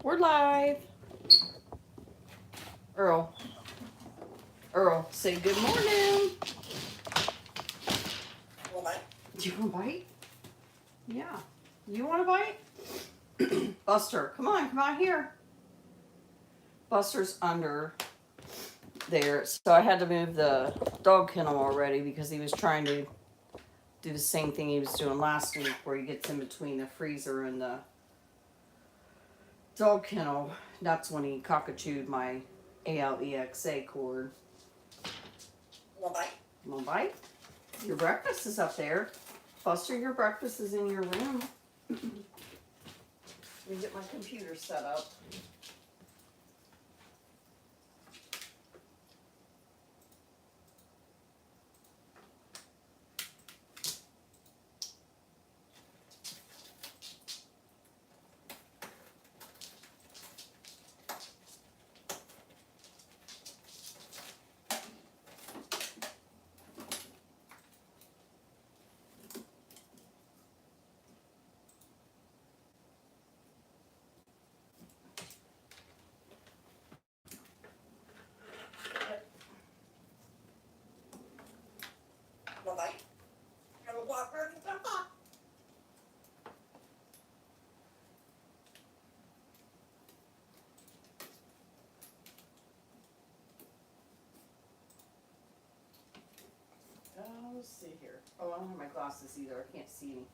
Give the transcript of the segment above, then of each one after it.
We're live. Earl. Earl, say good morning. Do you want a bite? Yeah. You want a bite? Buster, come on here. Buster's under there. So I had to move the dog kennel already because he was trying to do the same thing he was doing last week where he gets in between the freezer and the dog kennel. That's when he cockatooed my ALEXA cord. Want a bite? Your breakfast is up there. Buster, your breakfast is in your room. Let me get my computer set up. Let's see here. Oh, I don't have my glasses either. I can't see anything.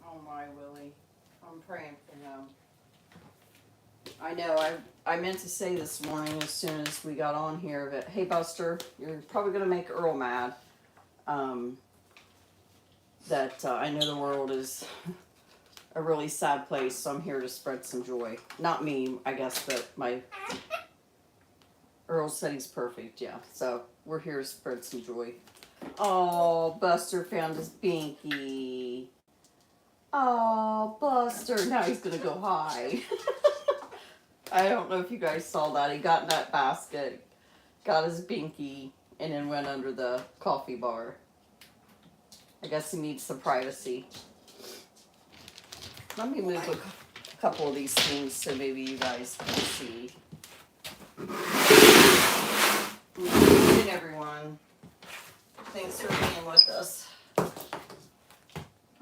Oh my Willie. I'm praying for him. I know, I meant to say this morning as soon as we got on here that, hey Buster, you're probably going to make Earl mad. That I know the world is a really sad place, so I'm here to spread some joy. Not me, I guess, but my Earl said he's perfect, yeah. So we're here to spread some joy. Oh, Buster found his binky. Oh, Buster. Now he's going to go high. I don't know if you guys saw that. He got in that basket, got his binky, and then went under the coffee bar. I guess he needs some privacy. Let me move a couple of these things so maybe you guys can see. Good morning, everyone. Thanks for being with us.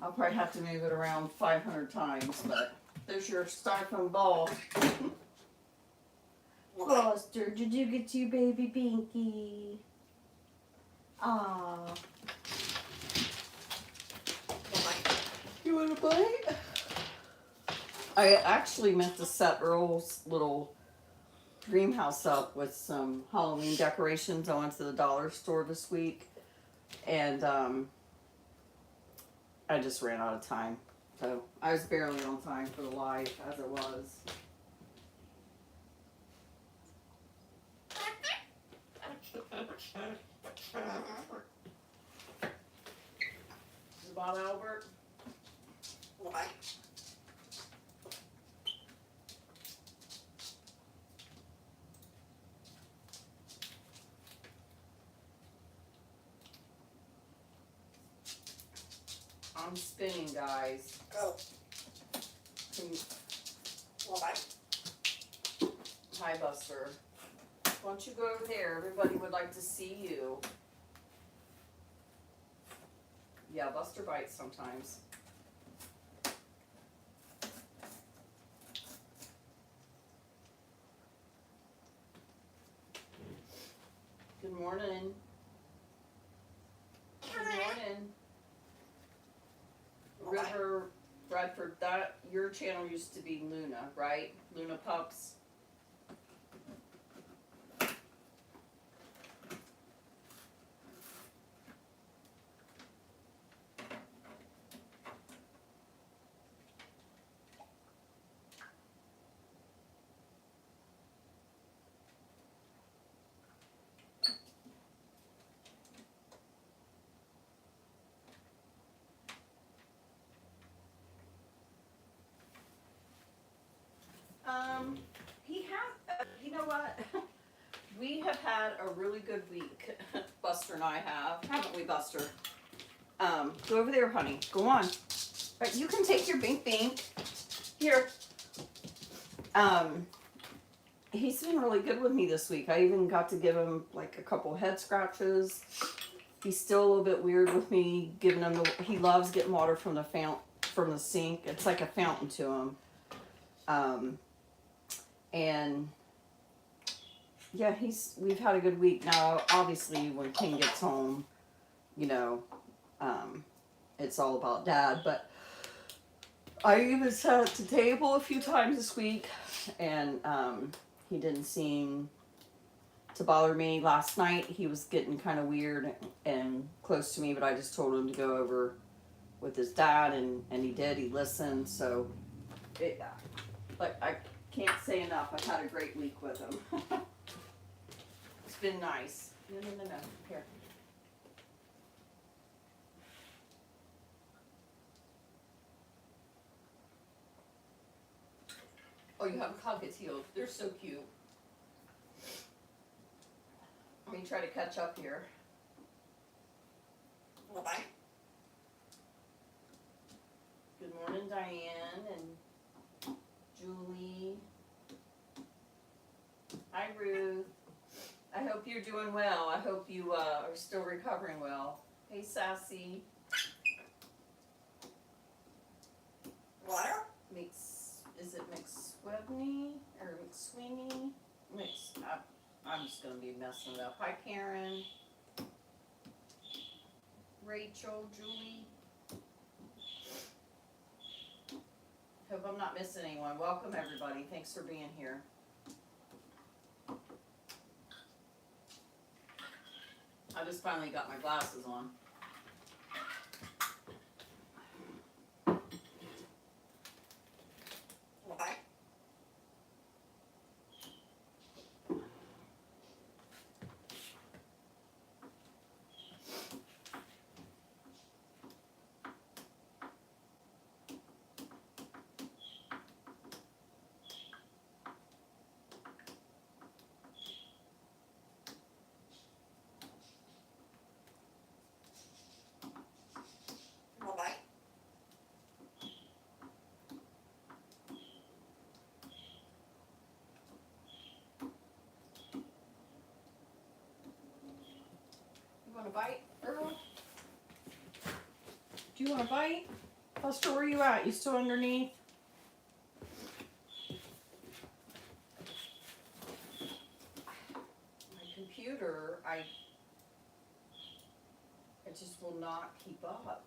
I'll probably have to move it around 500 times, but there's your styrofoam ball. Buster, did you get you baby binky? Aww. You want a bite? I actually meant to set Earl's little dream house up with some Halloween decorations. I went to the dollar store this week, and I just ran out of time. So I was barely on time for the live as it was. Is it Bob Albert? Why? I'm spinning, guys. Go. Why? Hi, Buster. Why don't you go over there? Everybody would like to see you. Yeah, Buster bites sometimes. Good morning. Good morning. River Bradford, that your channel used to be Luna, right? Luna Pups. what? We have had a really good week. Buster and I have, haven't we, Buster? Go over there, honey. Go on. Right, you can take your bink bink. Here. He's been really good with me this week. I even got to give him like a couple head scratches. He's still a little bit weird with me giving him he loves getting water from the sink. It's like a fountain to him. And yeah, we've had a good week. Now, obviously, when King gets home, you know, it's all about Dad. But I even sat at the table a few times this week, and he didn't seem to bother me. Last night, he was getting kind of weird and close to me, but I just told him to go over with his dad, and he did. He listened, so but I can't say enough. I've had a great week with him. It's been nice. No. Here. Oh, you have a Cockatoo. They're so cute. Let me try to catch up here. Bye. Good morning, Diane and Julie. Hi, Ruth. I hope you're doing well. I hope you are still recovering well. Hey, Sassy. What? Is it McSwebney or McSweeney? I'm just going to be messing it up. Hi, Karen. Rachel, Julie. Hope I'm not missing anyone. Welcome, everybody. Thanks for being here. I just finally got my glasses on. Bye. Want a bite, Earl? Do you want a bite? Buster, where are you at? You still underneath? My computer, I just will not keep up.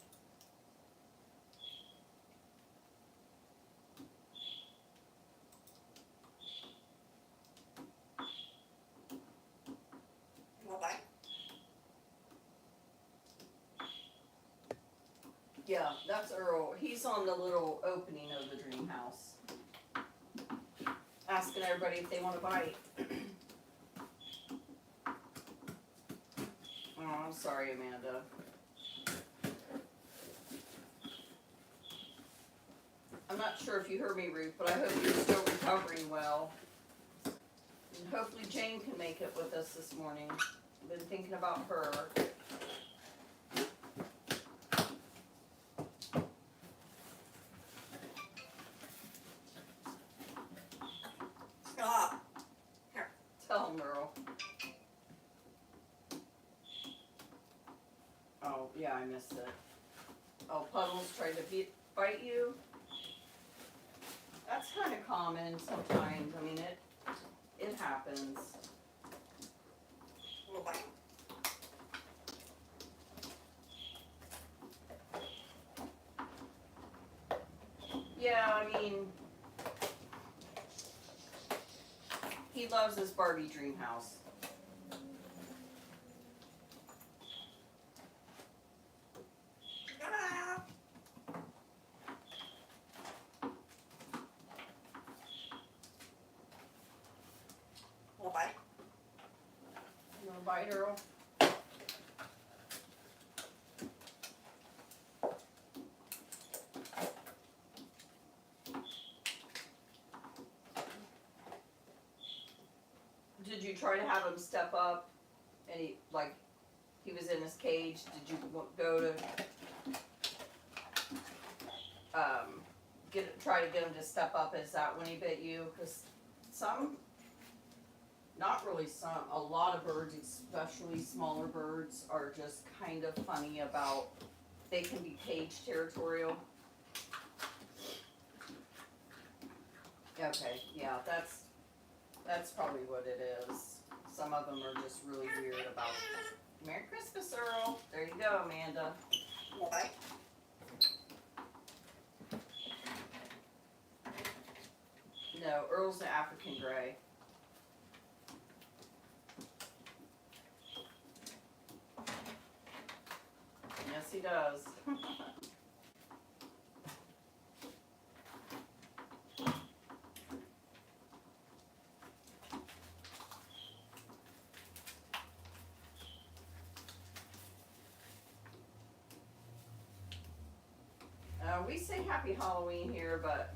Yeah, that's Earl. He's on the little opening of the dream house. Asking everybody if they want to bite. Oh, I'm sorry, Amanda. I'm not sure if you heard me, Ruth, but I hope you're still recovering well. And hopefully Jane can make it with us this morning. I've been thinking about her. Stop. Here, tell him, Earl. Oh, yeah, I missed it. Oh, Puddles tried to bite you? That's kind of common sometimes. I mean, it happens. Yeah, I mean, he loves his Barbie dream house. You want to bite, Earl? try to have him step up? And he was in his cage. Did you go to try to get him to step up? Is that when he bit you? Because not really some, a lot of birds, especially smaller birds, are just kind of funny about, they can be cage territorial. Okay, yeah, that's probably what it is. Some of them are just really weird about it. Merry Christmas, Earl. There you go, Amanda. Bye. No, Earl's an African gray. Yes, he does. We say Happy Halloween here, but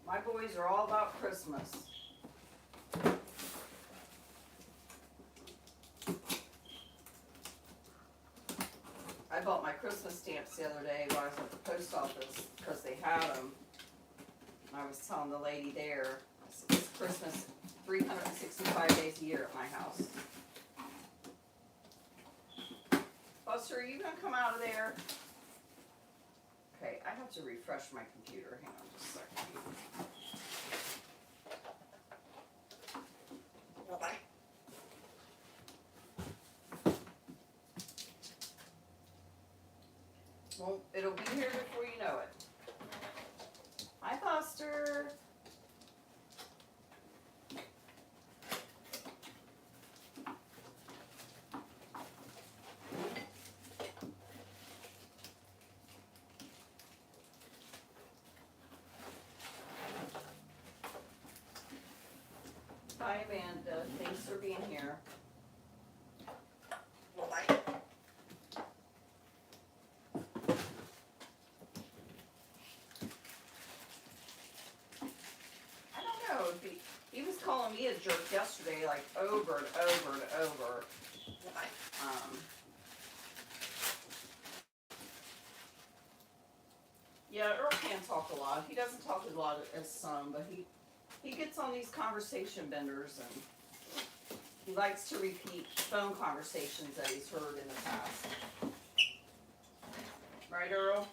my boys are all about Christmas. I bought my Christmas stamps the other day while I was at the post office because they had them. I was telling the lady there, it's Christmas 365 days a year at my house. Buster, are you going to come out of there? Okay, I have to refresh my computer. Hang on just a second. Bye. Well, it'll be here before you know it. Hi, Buster. Hi, Amanda. Thanks for being here. Bye. I don't know if he was calling me a jerk yesterday, like over and over and over. Bye. Yeah, Earl can talk a lot. He doesn't talk a lot as some, but he gets on these conversation benders and he likes to repeat phone conversations that he's heard in the past. Right, Earl?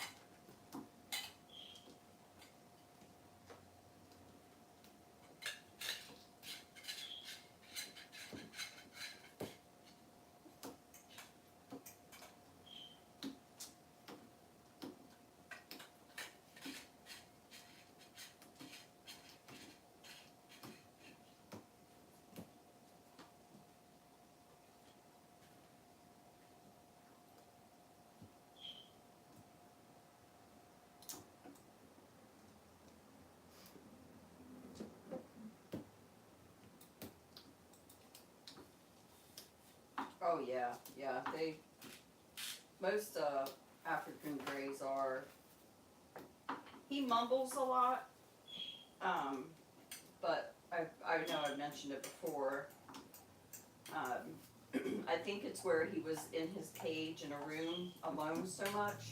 Oh yeah, yeah. Most African greys are. He mumbles a lot, but I know I've mentioned it before. I think it's where he was in his cage in a room alone so much,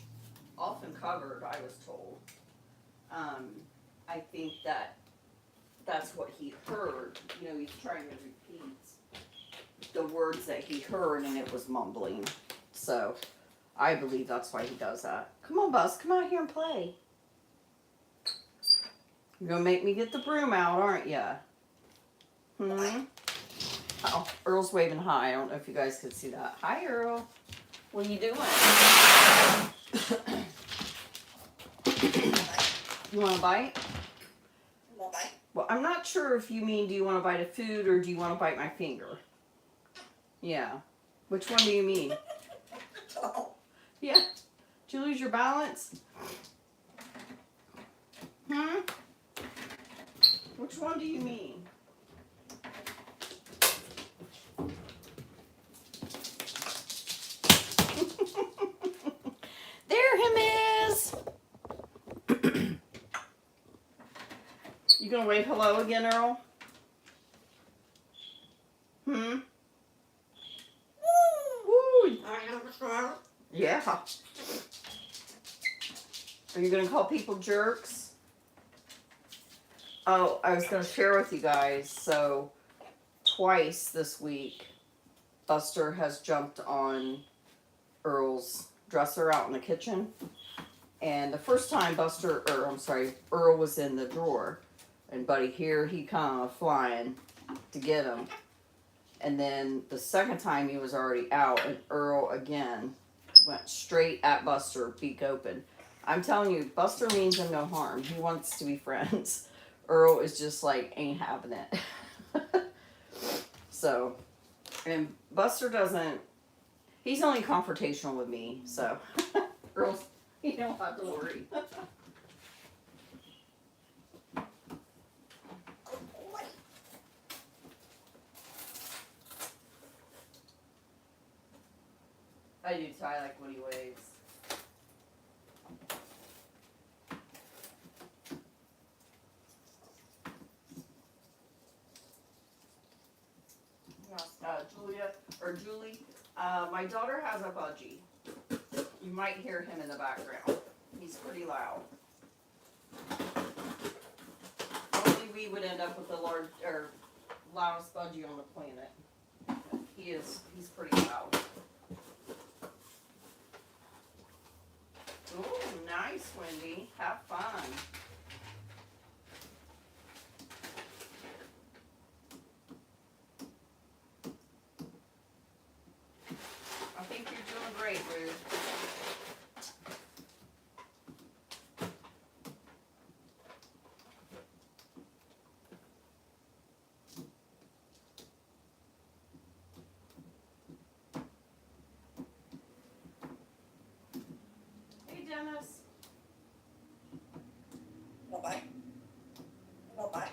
often covered. I was told. I think that's what he heard. You know, he's trying to repeat the words that he heard, and it was mumbling. So, I believe that's why he does that. Come on, Buzz. Come out here and play. You're going to make me get the broom out, aren't you? Oh, Earl's waving hi. I don't know if you guys can see that. Hi, Earl. What are you doing? You want a bite? Bye. Well, I'm not sure if you mean do you want to bite of food or do you want to bite my finger? Yeah. Which one do you mean? Oh. Yeah. Did you lose your balance? Which one do you mean? There him is. You gonna wave hello again, Earl? Hmm? Woo! Yeah. Are you gonna call people jerks? Oh, I was gonna share with you guys, so twice this week, Buster has jumped on Earl's dresser out in the kitchen. And the first time Earl was in the drawer. And buddy, here he come flying to get him. And then the second time he was already out, and Earl again went straight at Buster, beak open. I'm telling you, Buster means him no harm. He wants to be friends. Earl is just like, ain't having it. So, and Buster doesn't, he's only confrontational with me, so Earl's, you don't have to worry. I do too. I like when he waves. Julie, my daughter has a budgie. You might hear him in the background. He's pretty loud. Only we would end up with the loudest budgie on the planet. He's pretty loud. Ooh, nice, Wendy. Have fun. I think you're doing great, Ruth. Hey, Dennis. Bye-bye. Bye-bye.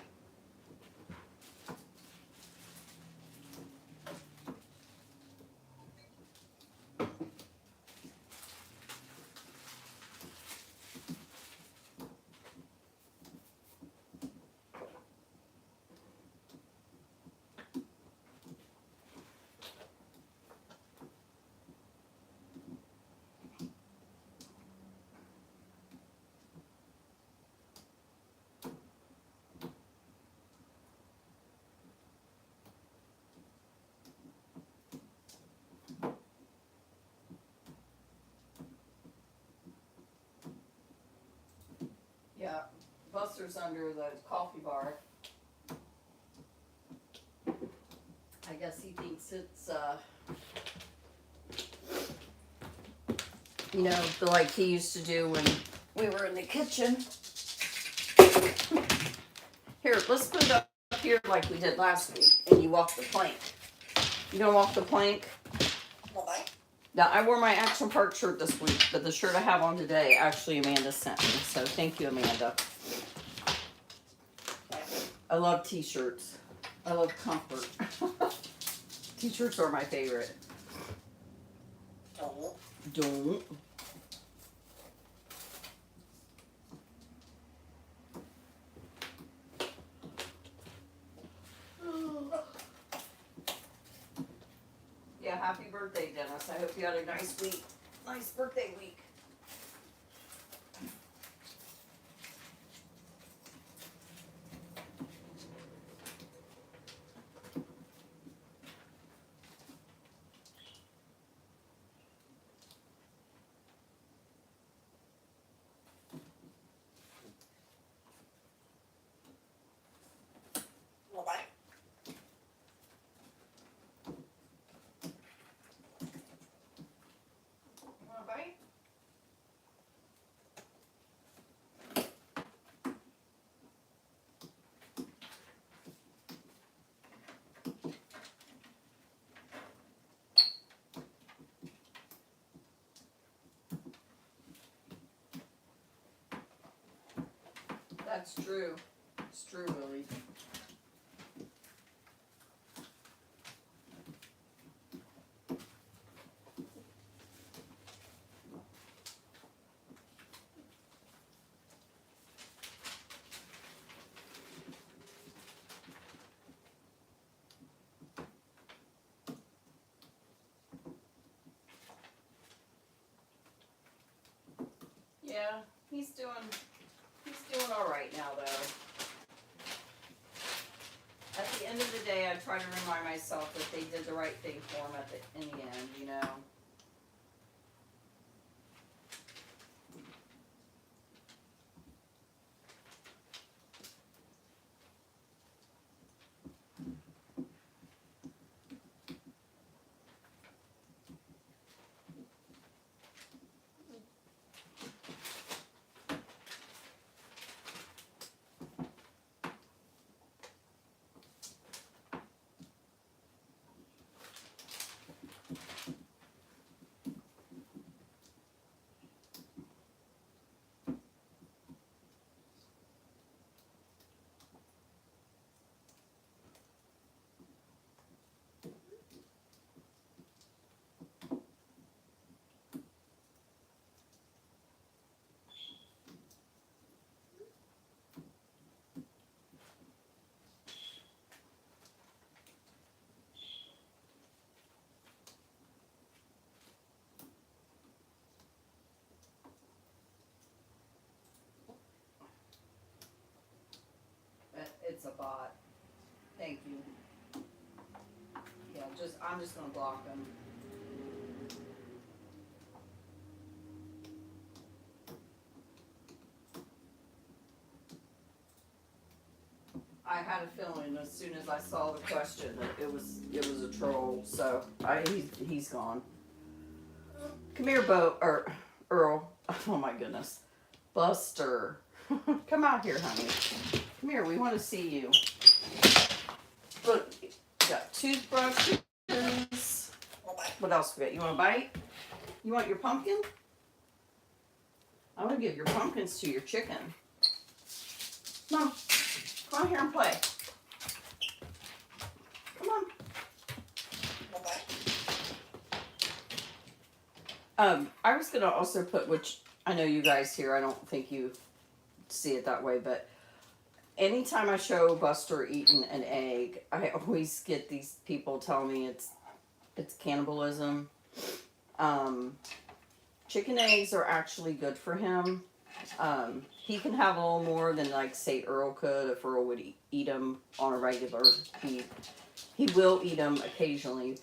Yeah, Buster's under the coffee bar. I guess he thinks it's, like he used to do when we were in the kitchen. Here, let's put it up here like we did last week, and you walk the plank. You gonna walk the plank? Bye-bye. Now, I wore my Action Park shirt this week, but the shirt I have on today, actually Amanda sent me, so thank you, Amanda. I love t-shirts. I love comfort. T-shirts are my favorite. Don't. Yeah, happy birthday, Dennis. I hope you had a nice week. Nice birthday week. Bye-bye. You want a bite? That's true. It's true, Willie. He's doing all right now, though. At the end of the day, I try to remind myself that they did the right thing for him in the end, you know. It's a bot. Thank you. Yeah, I'm just gonna block them. I had a feeling as soon as I saw the question that it was a troll. So he's gone. Come here, Earl. Oh my goodness, Buster. Come out here, honey. Come here. We want to see you. Look, got toothbrushes. What else we got? You want a bite? You want your pumpkin? I'm gonna give your pumpkins to your chicken. Come on here and play. Come on. I was gonna also put, which I know you guys here, I don't think you see it that way, but anytime I show Buster eating an egg, I always get these people tell me it's cannibalism. Chicken eggs are actually good for him. He can have a little more than, like, say Earl could if Earl would eat them on a regular. He will eat them occasionally,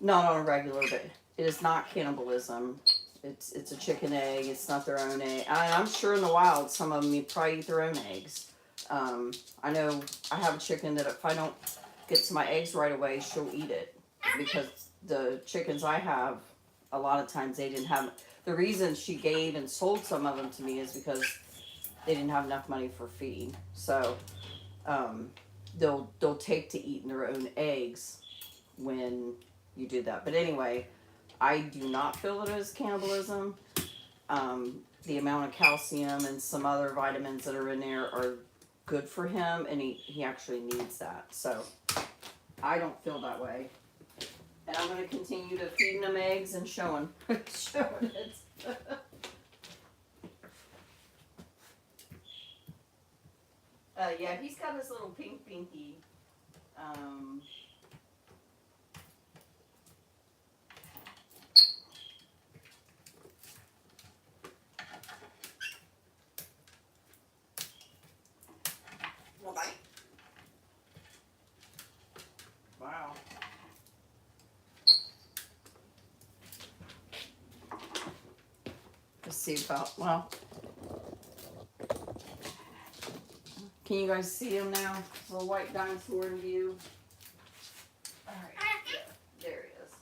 not on a regular, but it is not cannibalism. It's a chicken egg. It's not their own egg. I'm sure in the wild some of them probably eat their own eggs. I know I have a chicken that if I don't get to my eggs right away, she'll eat it, because the chickens I have, a lot of times they didn't have. The reason she gave and sold some of them to me is because they didn't have enough money for feed. So they'll take to eating their own eggs when you do that. But anyway, I do not feel it as cannibalism. The amount of calcium and some other vitamins that are in there are good for him, and he actually needs that. So I don't feel that way. And I'm going to continue to feed them eggs and showing it. Yeah, he's got his little pink binky. Wow. Let's see about, well, can you guys see him now? Little white dinosaur in view. All right, there he is.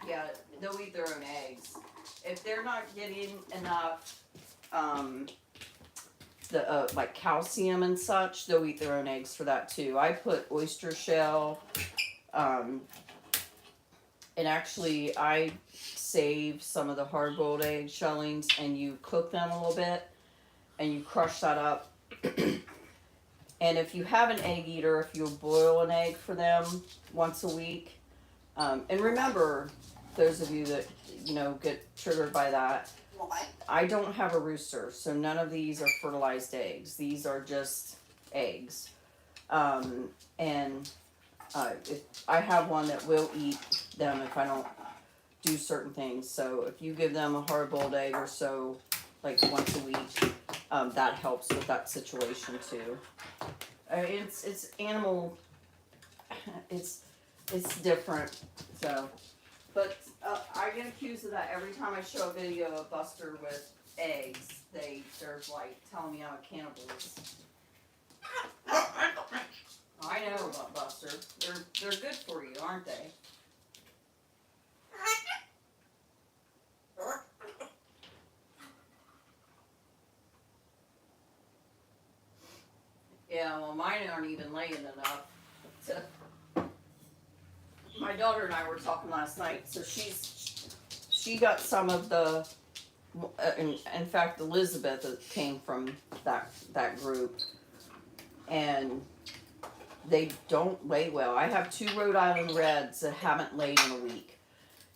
Yeah, they'll eat their own eggs. If they're not getting enough, like calcium and such, they'll eat their own eggs for that too. I put oyster shell, and actually I save some of the hard-boiled egg shellings, and you cook them a little bit, and you crush that up. And if you have an egg eater, if you boil an egg for them once a week, and remember, those of you that get triggered by that, I don't have a rooster, so none of these are fertilized eggs. These are just eggs. And If I have one that will eat them if I don't do certain things. So if you give them a hard-boiled egg or so, like once a week, that helps with that situation too. It's animal. It's different. So, but I get accused of that every time I show a video of Buster with eggs. They're like telling me I'm a cannibalist. I know about Buster. They're good for you, aren't they? Yeah, well, mine aren't even laying enough. My daughter and I were talking last night, so she got some of the. In fact, Elizabeth came from that group, and they don't lay well. I have 2 Rhode Island Reds that haven't laid in a week,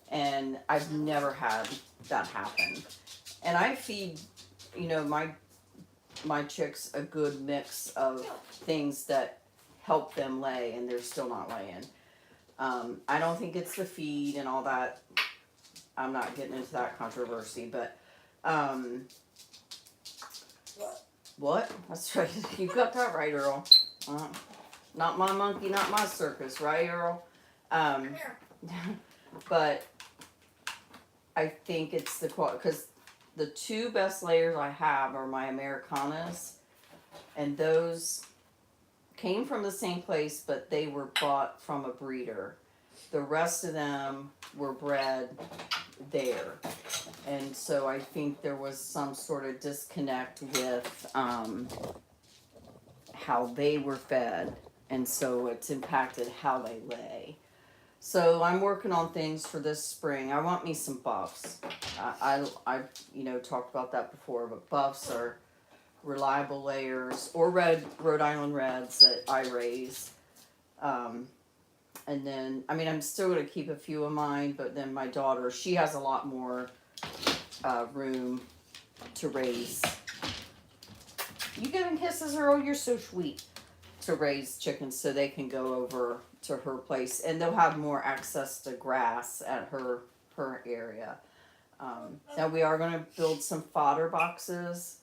and I've never had that happen. And I feed, my chicks a good mix of things that help them lay, and they're still not laying. I don't think it's the feed and all that. I'm not getting into that controversy, but what? That's right. You got that right, Earl. Not my monkey, not my circus, right, Earl? But I think it's the quality, because the 2 best layers I have are my Americanas, and those came from the same place, but they were bought from a breeder. The rest of them were bred there. And so I think there was some sort of disconnect with how they were fed, and so it's impacted how they lay. So I'm working on things for this spring. I want me some buffs. I talked about that before, but buffs are reliable layers, or Rhode Island Reds that I raise. And then, I'm still going to keep a few of mine, but then my daughter, she has a lot more room to raise. You giving kisses, Earl? You're so sweet. To raise chickens so they can go over to her place, and they'll have more access to grass at her area. Now we are going to build some fodder boxes.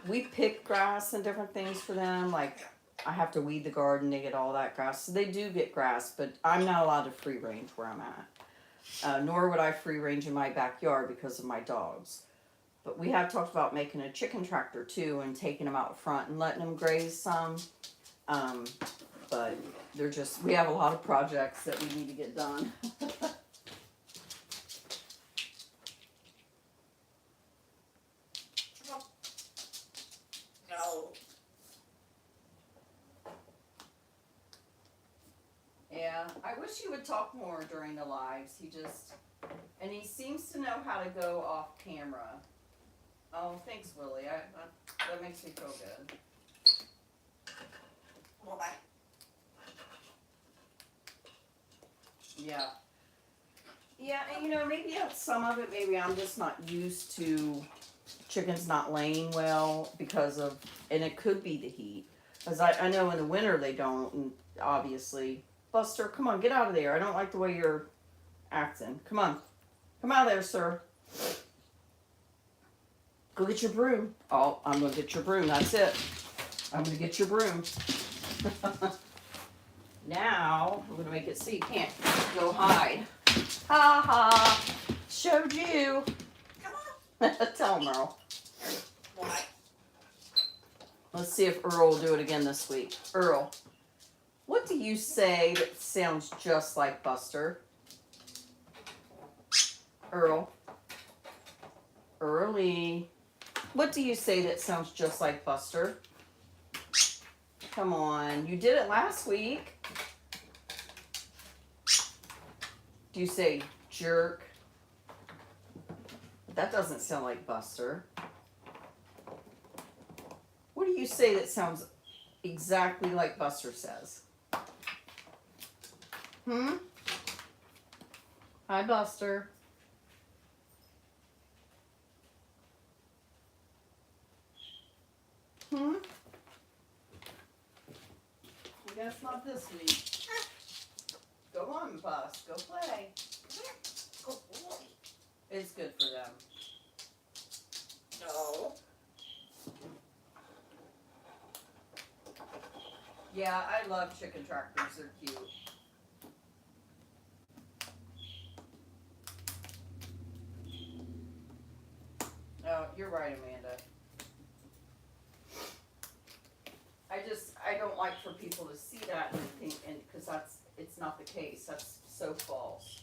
We pick grass and different things for them, like I have to weed the garden to get all that grass. So they do get grass, but I'm not allowed to free range where I'm at. Nor would I free range in my backyard because of my dogs. But we have talked about making a chicken tractor too, and taking them out front and letting them graze some. But we have a lot of projects that we need to get done. No. Yeah, I wish he would talk more during the lives. And he seems to know how to go off camera. Oh, thanks, Willie. That makes me feel good. Bye-bye. Yeah. Yeah, and maybe that's some of it. Maybe I'm just not used to chickens not laying well and it could be the heat. Because I know in the winter they don't, and obviously. Buster, come on, get out of there. I don't like the way you're acting. Come on. Come out of there, sir. Go get your broom. Oh, I'm going to get your broom. That's it. I'm going to get your broom. Now, I'm going to make it so you can't go hide. Ha ha. Showed you. Come on. Tell him, Earl. Bye. Let's see if Earl will do it again this week. Earl, what do you say that sounds just like Buster? Earl. Early. What do you say that sounds just like Buster? Come on. You did it last week. Do you say jerk? That doesn't sound like Buster. What do you say that sounds exactly like Buster says? Hi, Buster. I guess not this week. Bus. Go play. Come here. Good boy. It's good for them. No. Yeah, I love chicken tractors. They're cute. Oh, you're right, Amanda. I don't like for people to see that and think, and because it's not the case. That's so false.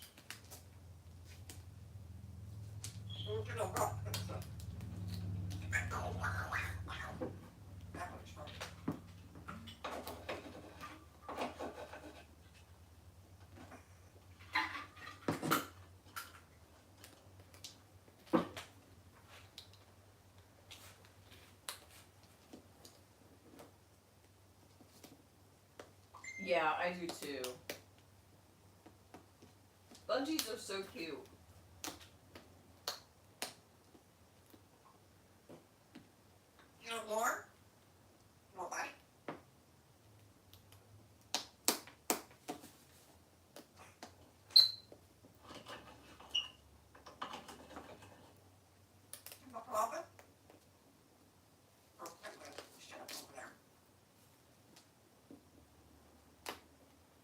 Yeah, I do too. Bungees are so cute. You want more? You want bite? You want lava? Oh, wait, wait. Shut up over there.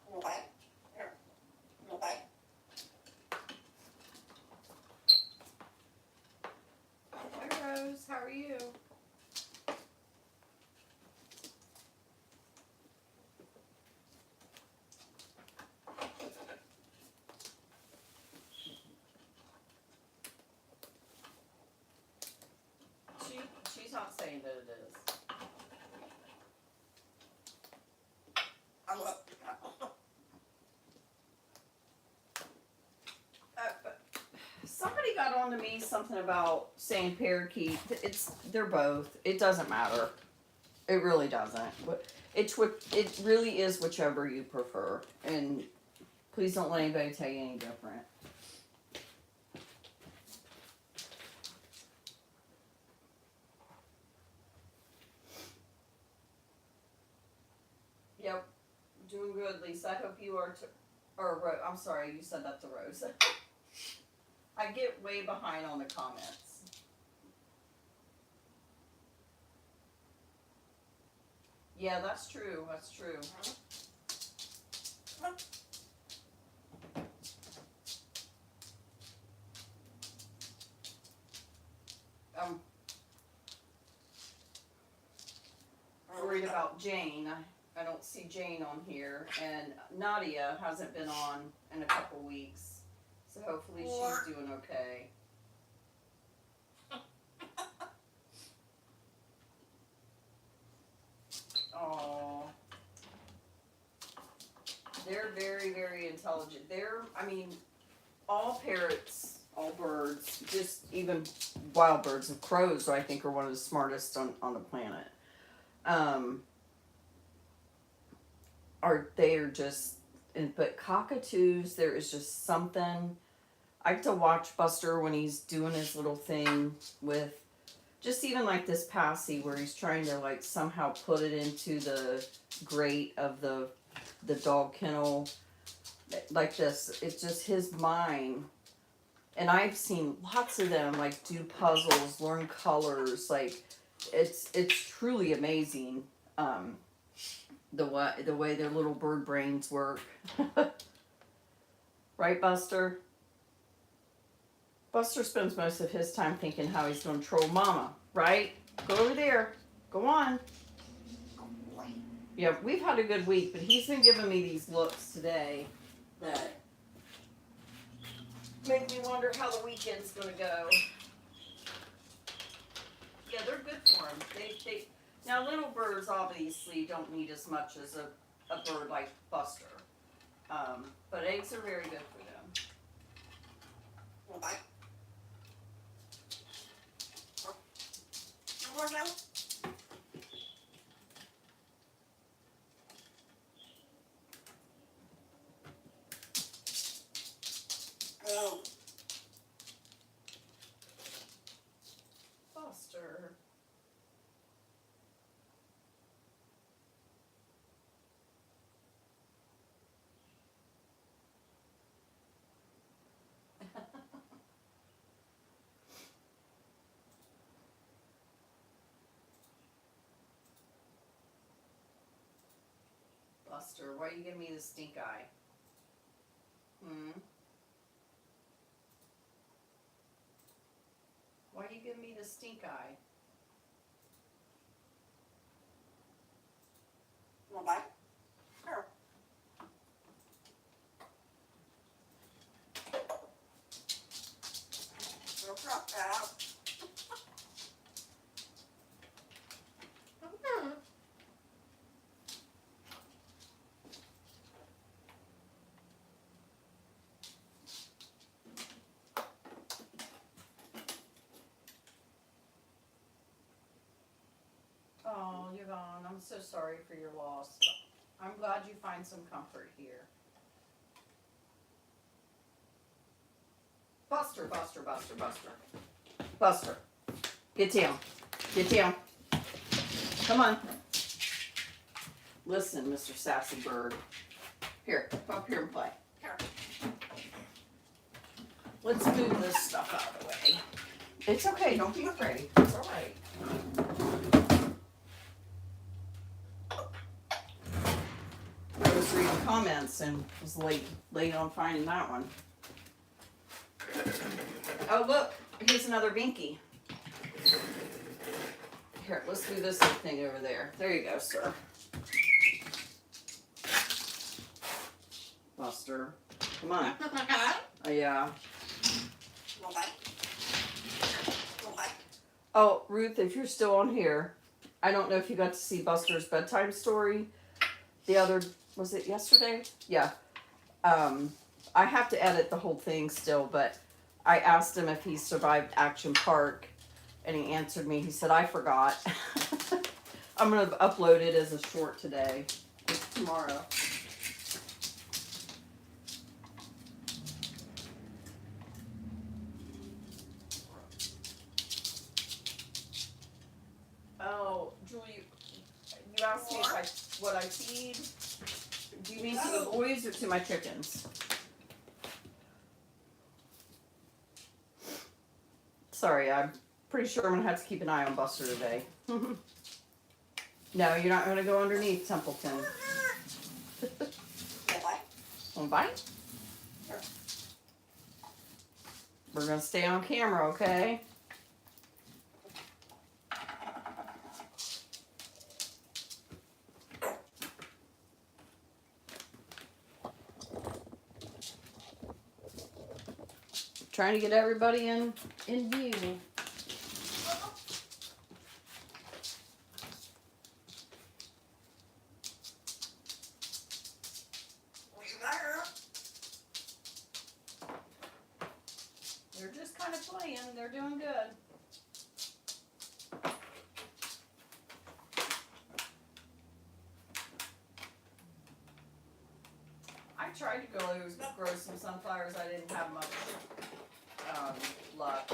You want bite? Here. You want bite? Hi, Rose. How are you? She's not saying that it is. I love But somebody got on to me something about saying parakeet. They're both. It doesn't matter. It really doesn't. But it really is whichever you prefer. And please don't let anybody tell you any different. Yep, doing good, Lisa. I hope you are too. I'm sorry, you said that to Rose. I get way behind on the comments. Yeah, that's true. That's true. I'm worried about Jane. I don't see Jane on here, and Nadia hasn't been on in a couple weeks, so hopefully she's doing okay. Oh, they're very, very intelligent. All parrots, all birds, just even wild birds and crows, I think, are one of the smartest on the planet. But cockatoos, there is just something. I like to watch Buster when he's doing his little thing with, just even like this passy where he's trying to like somehow put it into the grate of the dog kennel, like this. It's just his mind. And I've seen lots of them like do puzzles, learn colors. Like it's truly amazing. The way their little bird brains work. Right, Buster? Buster spends most of his time thinking how he's going to troll Mama, right? Go over there. Go on. Yeah, we've had a good week, but he's been giving me these looks today that make me wonder how the weekend's going to go. Yeah, they're good for him. Now, little birds obviously don't need as much as a bird like Buster. But eggs are very good for them. bite. More now? Oh. Buster. Buster, why you give me the stink eye? Why you give me the stink eye? Want to bite? Here. We'll drop that out. Oh, you're gone. I'm so sorry for your loss. I'm glad you find some comfort here. Buster, Buster, Buster, Buster. Buster, get down. Get down. Come on. Listen, Mr. Sassy Bird. Here, come up here and play. Here. Let's move this stuff out of the way. It's okay, don't be afraid. It's all right. I was reading comments and was late on finding that one. Oh look, here's another binky. Here, let's do this thing over there. There you go, sir. Buster, come on. Oh yeah. Want to bite? Want to bite? Oh, Ruth, if you're still on here, I don't know if you got to see Buster's bedtime story. Was it yesterday? Yeah. I have to edit the whole thing still, but I asked him if he survived Action Park, and he answered me. He said, I forgot. I'm going to upload it as a short today. It's tomorrow. Oh, Julie, you asked me what I feed. Do you mean to the boys or to my chickens? Sorry, I'm pretty sure I'm going to have to keep an eye on Buster today. No, you're not going to go underneath Templeton. Want to bite? Want to bite? Sure. We're going to stay on camera, okay? Trying to get everybody in view. What's the matter? They're just kind of playing. They're doing good. I tried to grow some sunflowers. I didn't have much luck.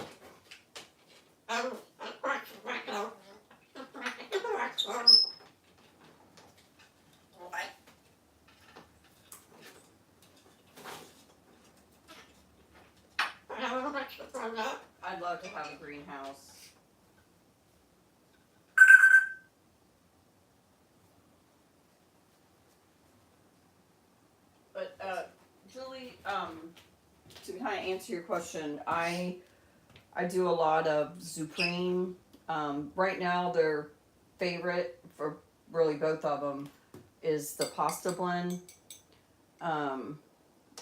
Want to bite? I'd love to have a greenhouse. But Julie, to kind of answer your question, I do a lot of Zupreme. Right now, their favorite for really both of them is the pasta blend.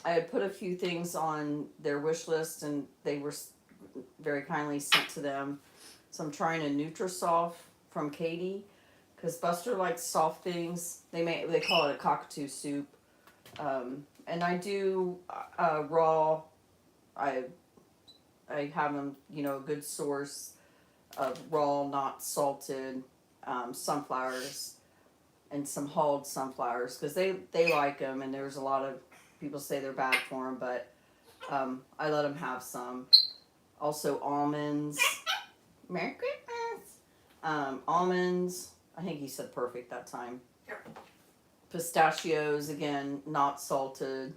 I had put a few things on their wish list, and they were very kindly sent to them. So I'm trying a Nutrisoft from Katie, because Buster likes soft things. They call it a cockatoo soup. And I do raw. I have them, a good source of raw, not salted sunflowers, and some hulled sunflowers, because they like them, and there's a lot of people say they're bad for them, but I let them have some. Also almonds. Merry Christmas. Almonds. I think he said perfect that time. Here. Pistachios, again, not salted.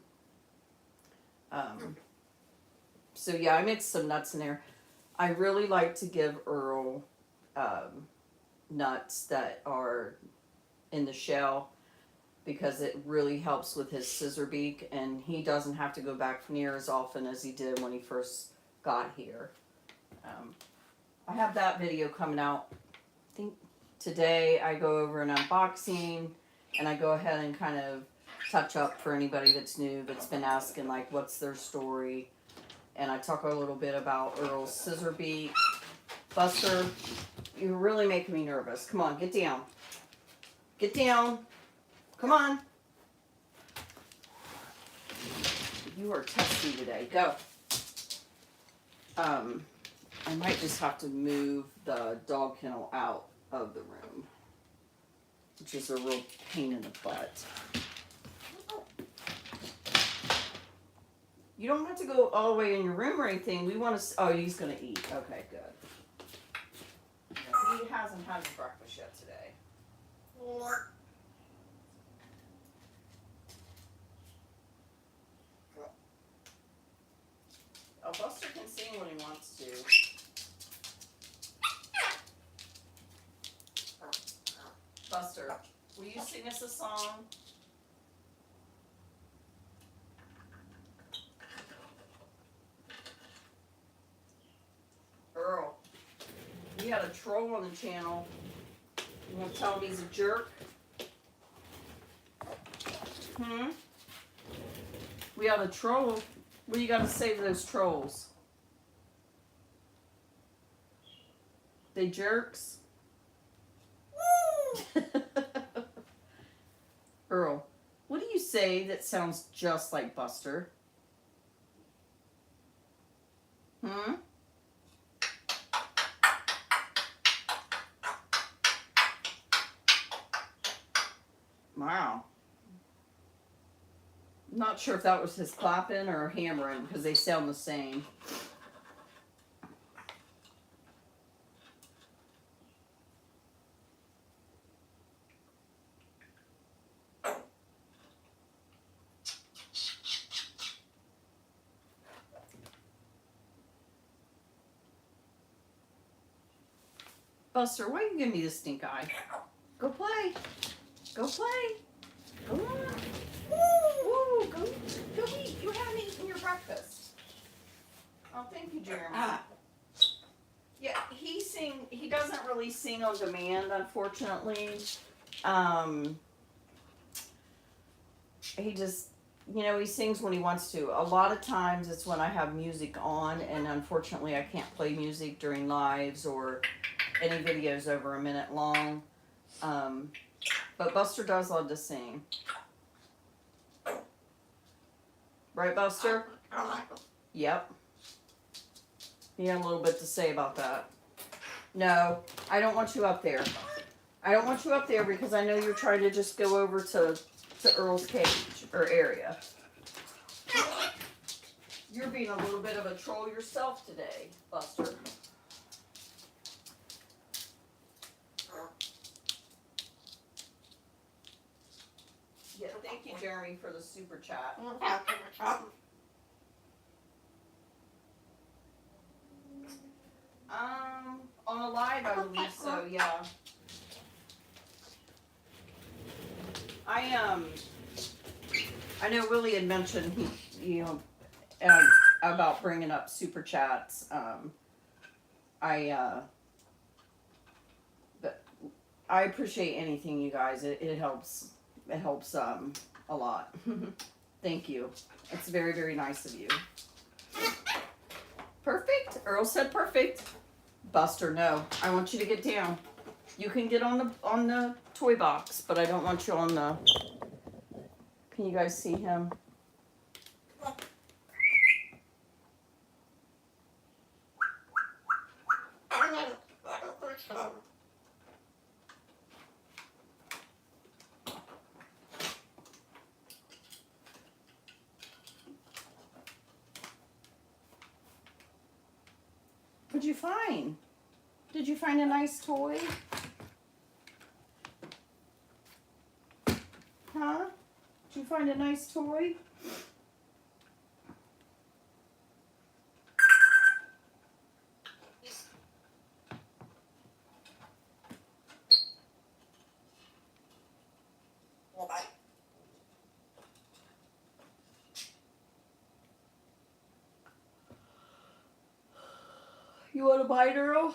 So yeah, I mixed some nuts in there. I really like to give Earl nuts that are in the shell. because it really helps with his scissor beak, and he doesn't have to go back near as often as he did when he first got here. I have that video coming out. I think today I go over an unboxing, and I go ahead and kind of touch up for anybody that's new, that's been asking like what's their story. And I talk a little bit about Earl's scissor beak. Buster, you're really making me nervous. Come on, get down. Get down. Come on. You are testy today. Go. I might just have to move the dog kennel out of the room, which is a real pain in the butt. You don't have to go all the way in your room or anything. We want to. Oh, he's gonna eat. Okay, good. He hasn't had his breakfast yet today. Oh, Buster can sing when he wants to. Buster, will you sing us a song? Earl, we had a troll on the channel. You want to tell him he's a jerk? We had a troll. What do you got to say to those trolls? They jerks? Earl, what do you say that sounds just like Buster? Wow. Not sure if that was his clapping or hammering because they sound the same. Buster, why you give me this stink eye? Go play. Go play. Go on. Woo, go eat. You haven't eaten your breakfast. Oh, thank you, Jeremy. Yeah, he doesn't really sing on demand, unfortunately. He just, he sings when he wants to. A lot of times it's when I have music on, and unfortunately I can't play music during lives or any videos over a minute long. But Buster does love to sing. Right, Buster? Yep. He had a little bit to say about that. No, I don't want you up there. I don't want you up there because I know you're trying to just go over to Earl's cage or area. You're being a little bit of a troll yourself today, Buster. Yeah, thank you, Jeremy, for the super chat. On a live, I believe so, yeah. I know Willie had mentioned about bringing up super chats. But I appreciate anything, you guys. It helps. It helps a lot. Thank you. It's very, very nice of you. Perfect. Earl said perfect. Buster, no. I want you to get down. You can get on the toy box, but I don't want you on the. Can you guys see him? What'd you find? Did you find a nice toy? Huh? Did you find a nice toy? You want a bite, Earl?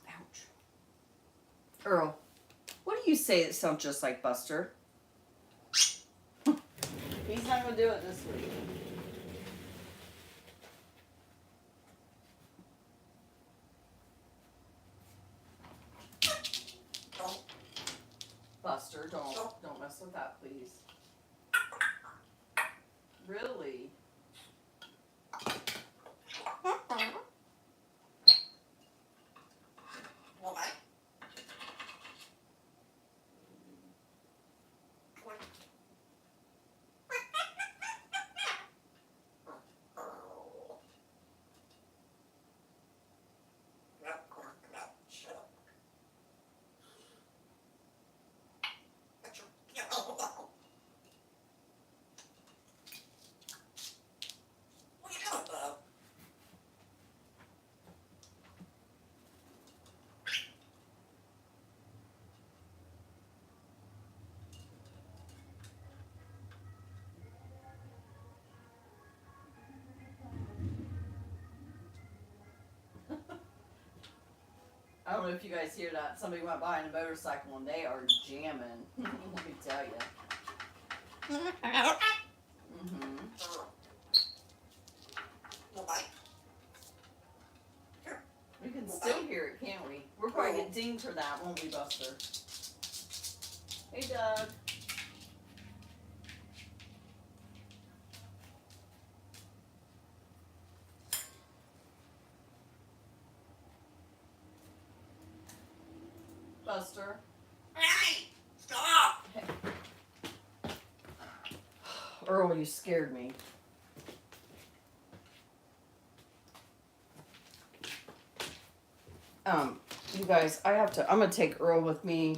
Ouch. Earl, what do you say that sounds just like Buster? He's not going to do it this week. Buster, don't mess with that, please. Really? I don't know if you guys hear that. Somebody went by in a motorcycle and they are jamming. Let me tell you. Mm-hmm. We can still hear it, can't we? We'll probably get dinged for that, won't we, Buster? Hey, Doug. Buster. Stop! Hey. Earl, you scared me. You guys, I'm gonna take Earl with me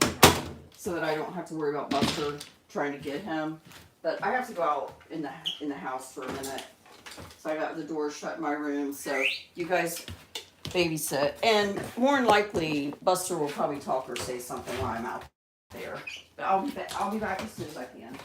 so that I don't have to worry about Buster trying to get him. But I have to go out in the house for a minute. So I got the door shut in my room. So you guys babysit. And more than likely, Buster will probably talk or say something while I'm out there. But I'll be back as soon as I can.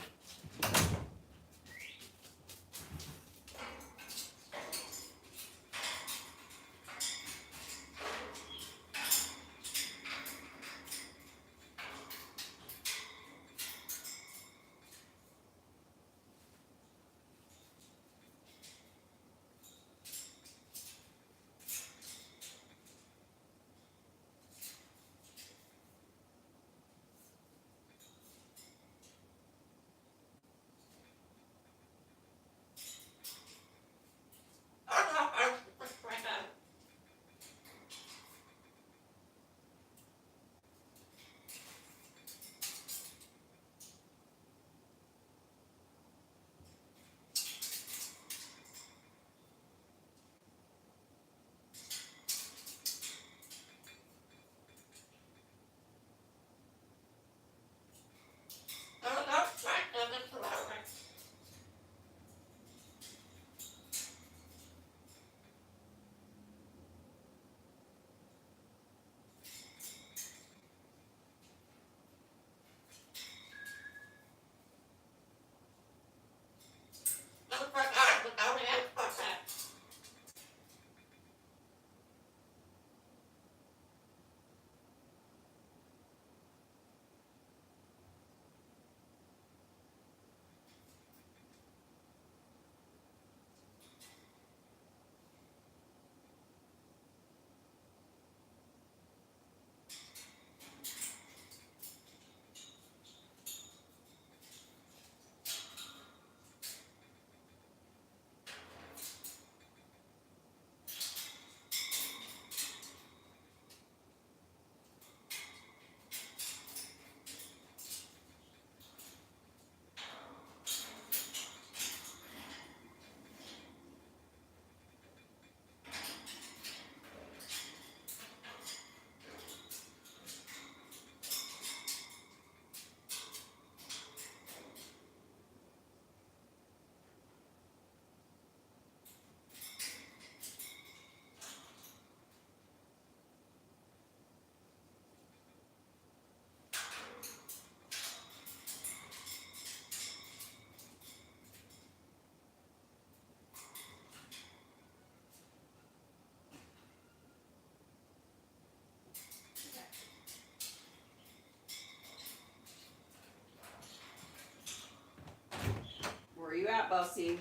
Bussy?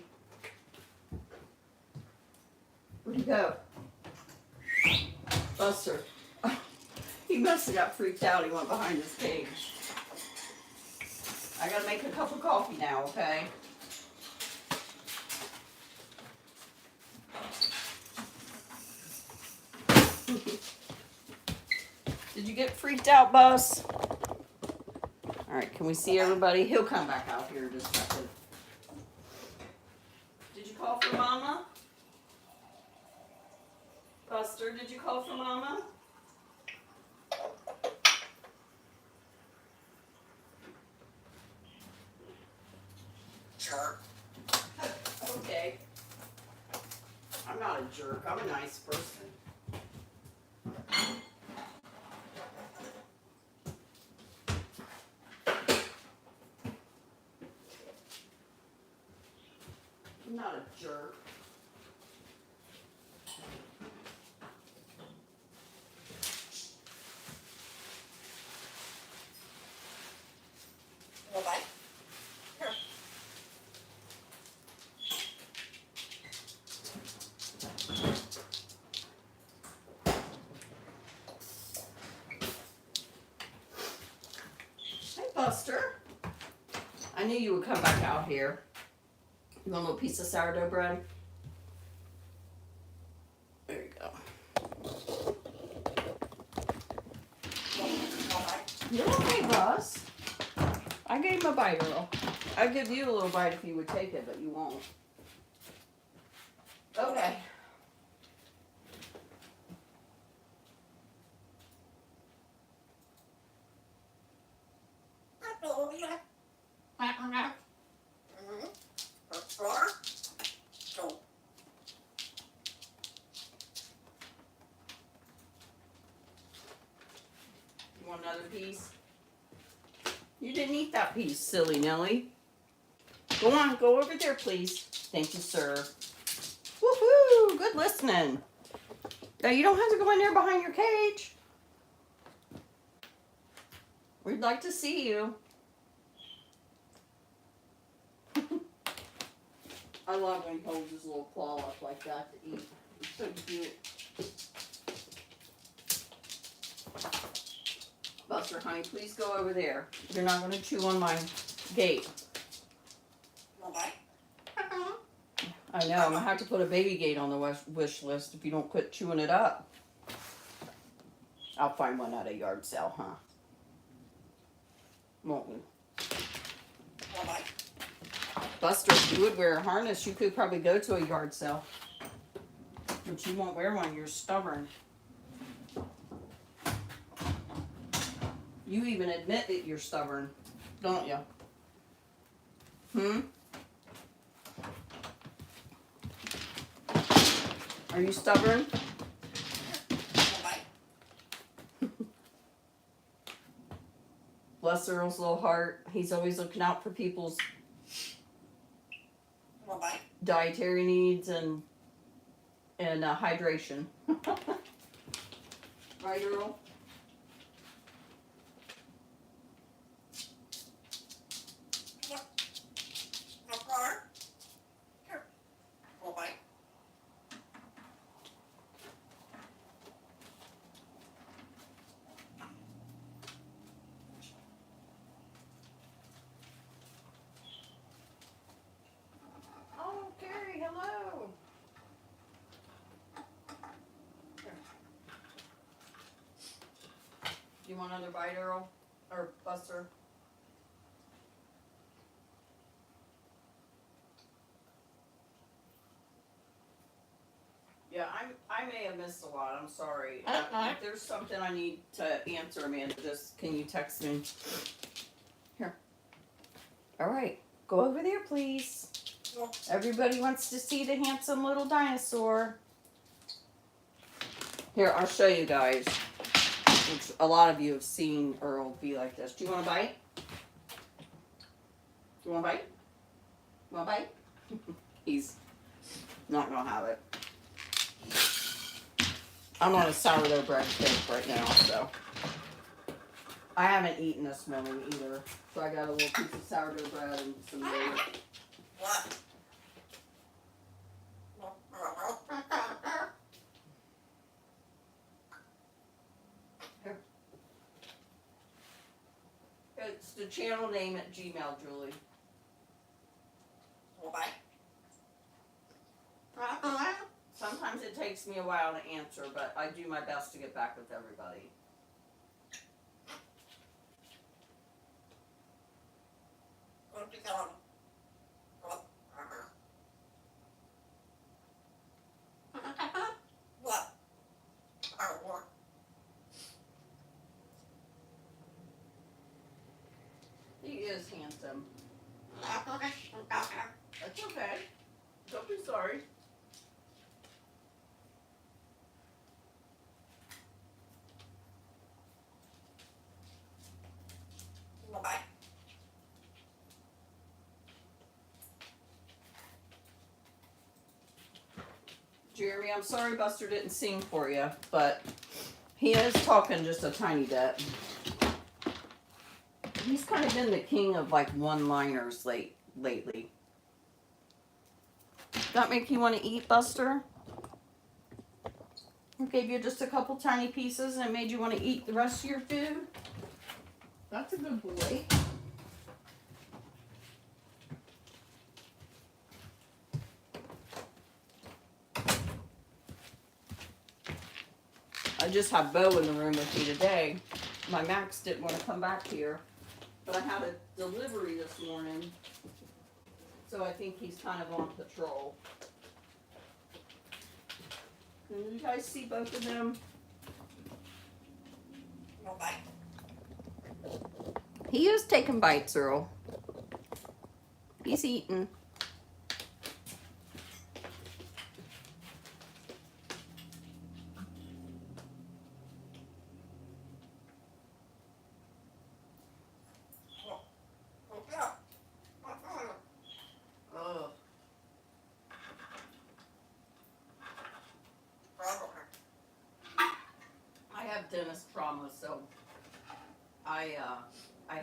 Where'd he go? Buster. He must have got freaked out. He went behind his cage. I gotta make a cup of coffee now, okay? Did you get freaked out, Bus? Alright, can we see everybody? He'll come back out here in just a second. Did you call for Mama? Buster, did you call for Mama? Sure. Okay. I'm not a jerk. I'm a nice person. I'm not a jerk. Bye-bye. Here. Hey, Buster. I knew you would come back out here. You want a little piece of sourdough bread? There you go. Bye-bye. You're okay, Buzz. I gave him a bite, Earl. I'd give you a little bite if you would take it, but you won't. Okay. You want another piece? You didn't eat that piece, silly Nelly. Go on, go over there, please. Thank you, sir. Woohoo! Good listening. Now you don't have to go in there behind your cage. We'd like to see you. I love when he holds his little claw up like that to eat. It's so cute. Buster, honey, please go over there. You're not going to chew on my gate. I know, I'm going to have to put a baby gate on the wish list if you don't quit chewing it up. I'll find one at a yard sale, huh? Won't we? Buster, if you would wear a harness, you could probably go to a yard sale. But you won't wear one, you're stubborn. You even admit that you're stubborn, don't you? Are you stubborn? Bless Earl's little heart. He's always looking out for people's dietary needs and hydration. Right, Earl? Oh, Carrie, hello. Here. Do you want another bite, Earl? Or Buster? Yeah, I may have missed a lot. I'm sorry. If there's something I need to answer, Amanda, just can you text me? Here. All right. Go over there, please. Everybody wants to see the handsome little dinosaur. Here, I'll show you guys. Which a lot of you have seen Earl be like this. Do you want a bite? Do you want a bite? You want a bite? He's not going to have it. I'm on a sourdough bread cake right now, so. I haven't eaten this morning either. So I got a little piece of sourdough bread and some milk. What? It's the channel name at Gmail, Julie. What? Sometimes it takes me a while to answer, but I do my best to get back with everybody. What you tell him? What? Oh, what? He is handsome. That's okay. Don't be sorry. What? Jeremy, I'm sorry Buster didn't sing for you, but he is talking just a tiny bit. He's kind of been the king of like one-liners lately. That make you want to eat, Buster? I gave you just a couple tiny pieces and it made you want to eat the rest of your food? That's a good boy. I just have Bo in the room with me today. My Max didn't want to come back here, but I had a delivery this morning, so I think he's kind of on patrol. Can you guys see both of them? What? He is taking bites, Earl. He's eating. Oh. I have dentist trauma, so I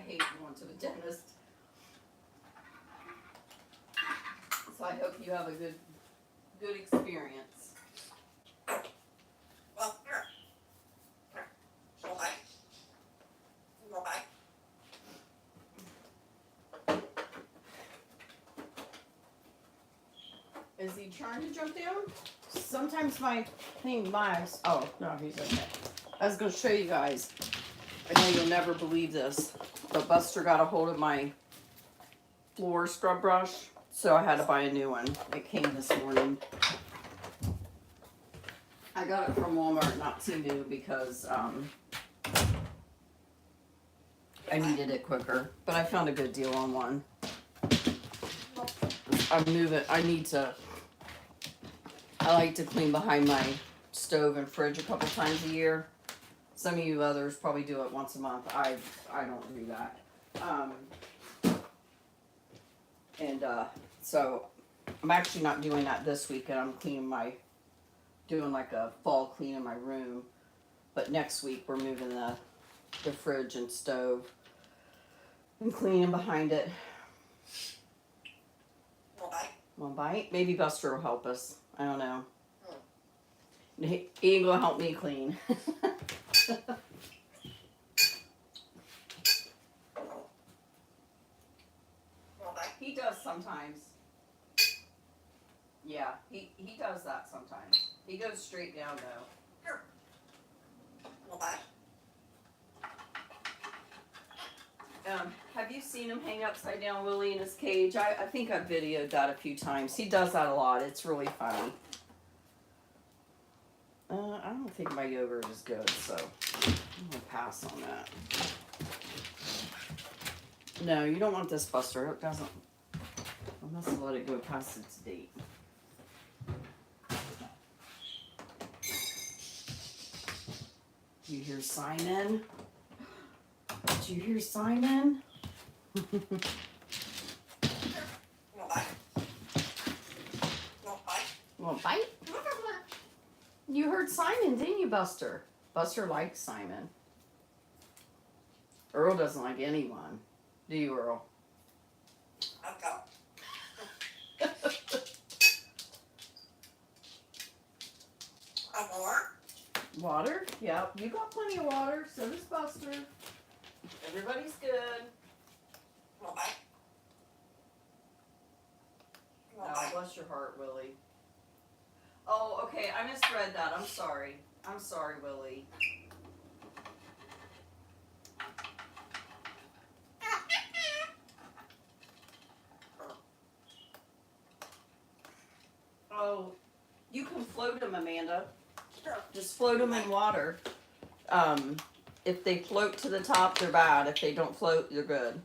hate going to the dentist. So I hope you have a good experience. Is he trying to jump down? Sometimes my thing lags. Oh, no, he's okay. I was going to show you guys. I know you'll never believe this, but Buster got a hold of my floor scrub brush, so I had to buy a new one. It came this morning. I got it from Walmart, not Temu, because I needed it quicker, but I found a good deal on one. I like to clean behind my stove and fridge a couple times a year. Some of you others probably do it once a month. I don't do that. So I'm actually not doing that this week, and I'm doing like a fall clean in my room. But next week we're moving the fridge and stove and cleaning behind it. One bite? Maybe Buster will help us. I don't know. He ain't gonna help me clean. He does sometimes. Yeah, he does that sometimes. He goes straight down though. Have you seen him hang upside down, Willie, in his cage? I think I've videoed that a few times. He does that a lot. It's really funny. I don't think my yogurt is good, so I'm going to pass on that. No, you don't want this, Buster. It doesn't. I must have let it go past its date. You hear Simon? Did you hear Simon? Want a bite? You heard Simon, didn't you, Buster? Buster likes Simon. Earl doesn't like anyone. Do you, Earl? Water? Yep. You got plenty of water. So does Buster. Everybody's good. Oh, bless your heart, Willie. Oh, okay, I misread that. I'm sorry. I'm sorry, Willie. Oh, you can float them, Amanda. Just float them in water. If they float to the top, they're bad. If they don't float, they're good.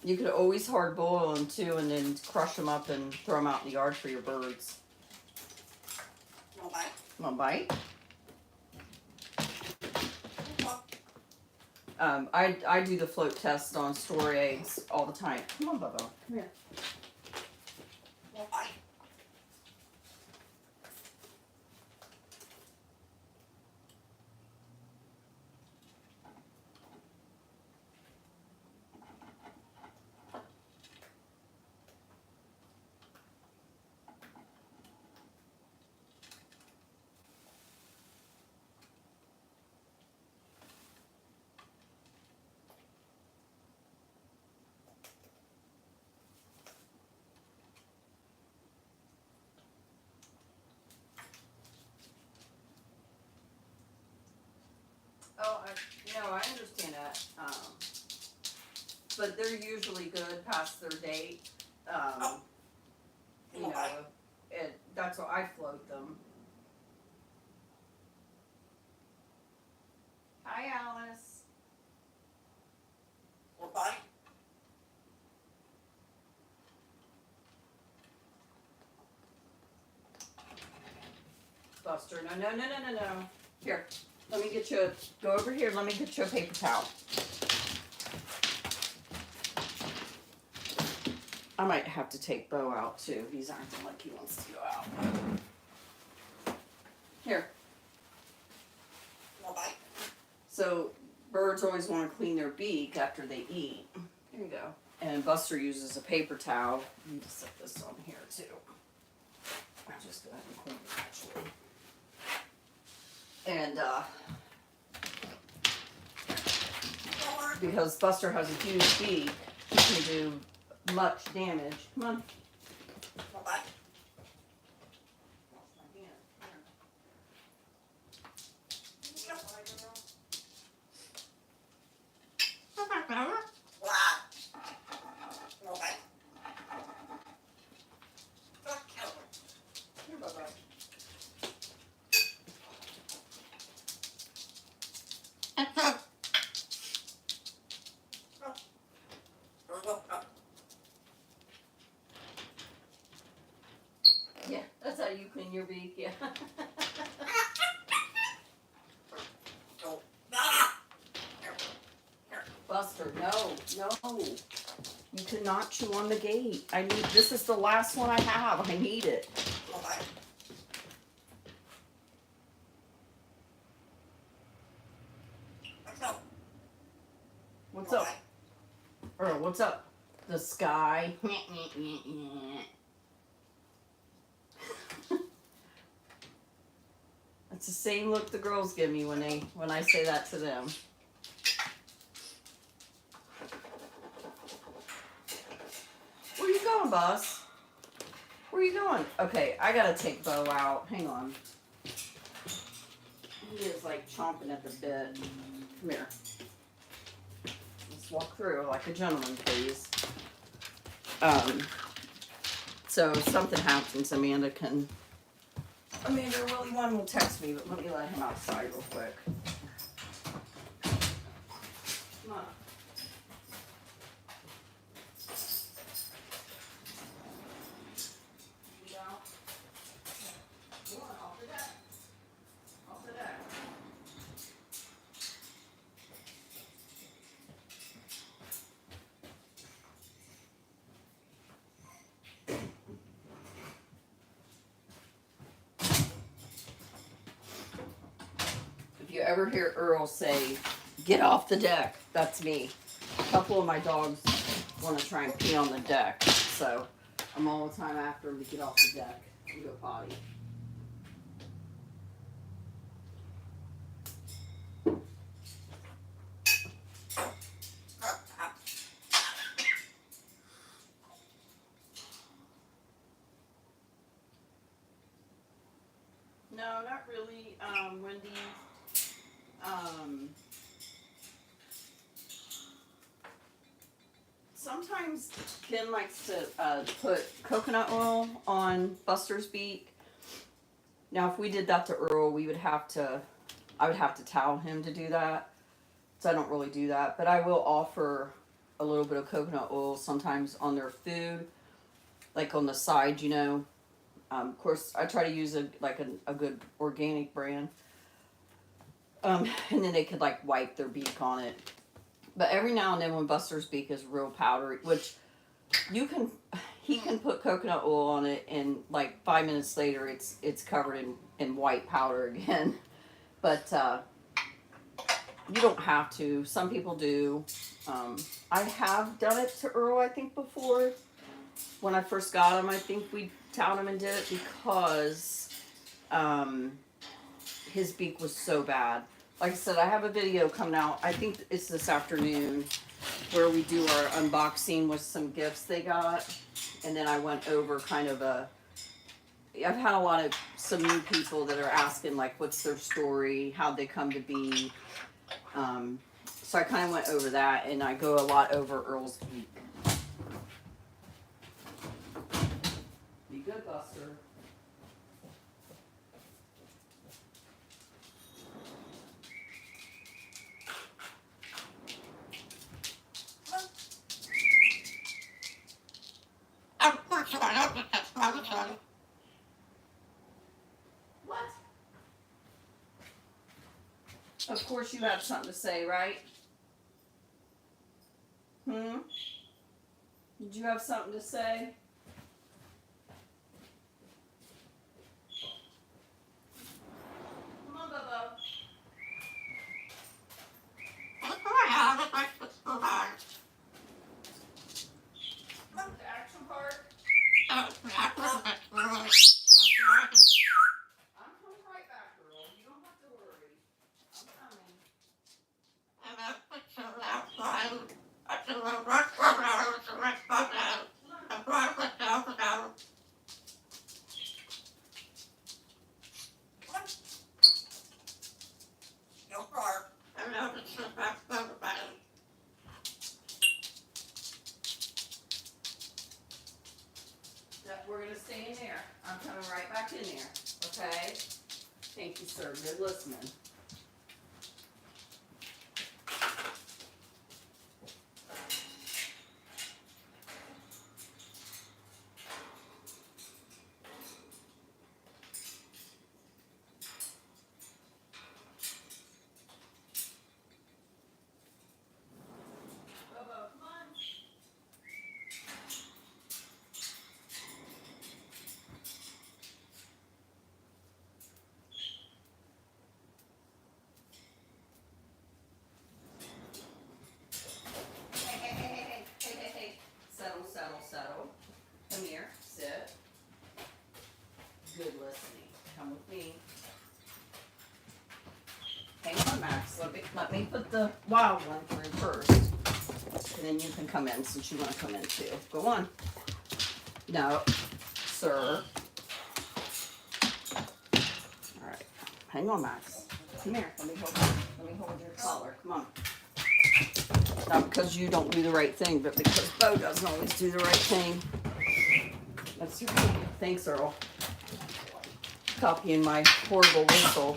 You could always hard boil them too, and then crush them up and throw them out in the yard for your birds. Want a bite? I do the float test on store eggs all the time. Come on, Bubba. Come here. Oh, I understand that. But they're usually good past their date. You know, that's why I float them. Hi, Alice. Buster, no. Here, let me get you go over here, let me get you a paper towel. I might have to take Bo out too. He's acting like he wants to go out. Here. So birds always want to clean their beak after they eat. Here you go. And Buster uses a paper towel. I need to set this on here too. I'll just go ahead and clean it actually. And because Buster has a huge beak, he can do much damage. Come on. Yeah, that's how you clean your beak, yeah. Buster, no. You cannot chew on the gate. This is the last one I have. I need it. What's up? Earl, what's up? The sky. That's the same look the girls give me when I say that to them. Where you going, boss? Where you going? Okay, I gotta take Bo out. Hang on. He is like chomping at the bit. Come here. Let's walk through like a gentleman, please. So if something happens, Amanda or Willie one will text me, but let me let him outside real quick. Come on. If you ever hear Earl say, "Get off the deck," that's me. A couple of my dogs want to try and pee on the deck, so I'm all the time after them to get off the deck and go potty. really, Wendy, sometimes Ken likes to put coconut oil on Buster's beak. Now, if we did that to Earl, I would have to towel him to do that. So I don't really do that, but I will offer a little bit of coconut oil sometimes on their food, like on the side, you know. Of course, I try to use a good organic brand, and then they could like wipe their beak on it. But every now and then, when Buster's beak is real powdery, which he can put coconut oil on it, and like 5 minutes later, it's covered in white powder again. But you don't have to. Some people do. I have done it to Earl, I think, before. When I first got him, I think we towed him and did it because his beak was so bad. Like I said, I have a video coming out, I think it's this afternoon, where we do our unboxing with some gifts they got. And then I went over kind of I've had some new people that are asking, like, what's their story, how'd they come to be. So I kind of went over that, and I go a lot over Earl's beak. Be good, Buster. What? Of course you have something to say, right? Did you have something to say? Come on, Bubba. The action part? I'm coming right back, girl. You don't have to worry. I'm coming. We're going to stay in there. I'm coming right back in there. Okay? Thank you, sir. Good listening. Bubba, come on. Hey. Settle. Come here. Sit. Good listening. Come with me. Hang on, Max. Let me put the wild one through first. And then you can come in since you want to come in too. Go on. No, sir. All right. Hang on, Max. Come here. Let me hold your collar. Come on. Not because you don't do the right thing, but because Bo doesn't always do the right thing. That's right. Thanks, Earl. Copying my horrible whistle.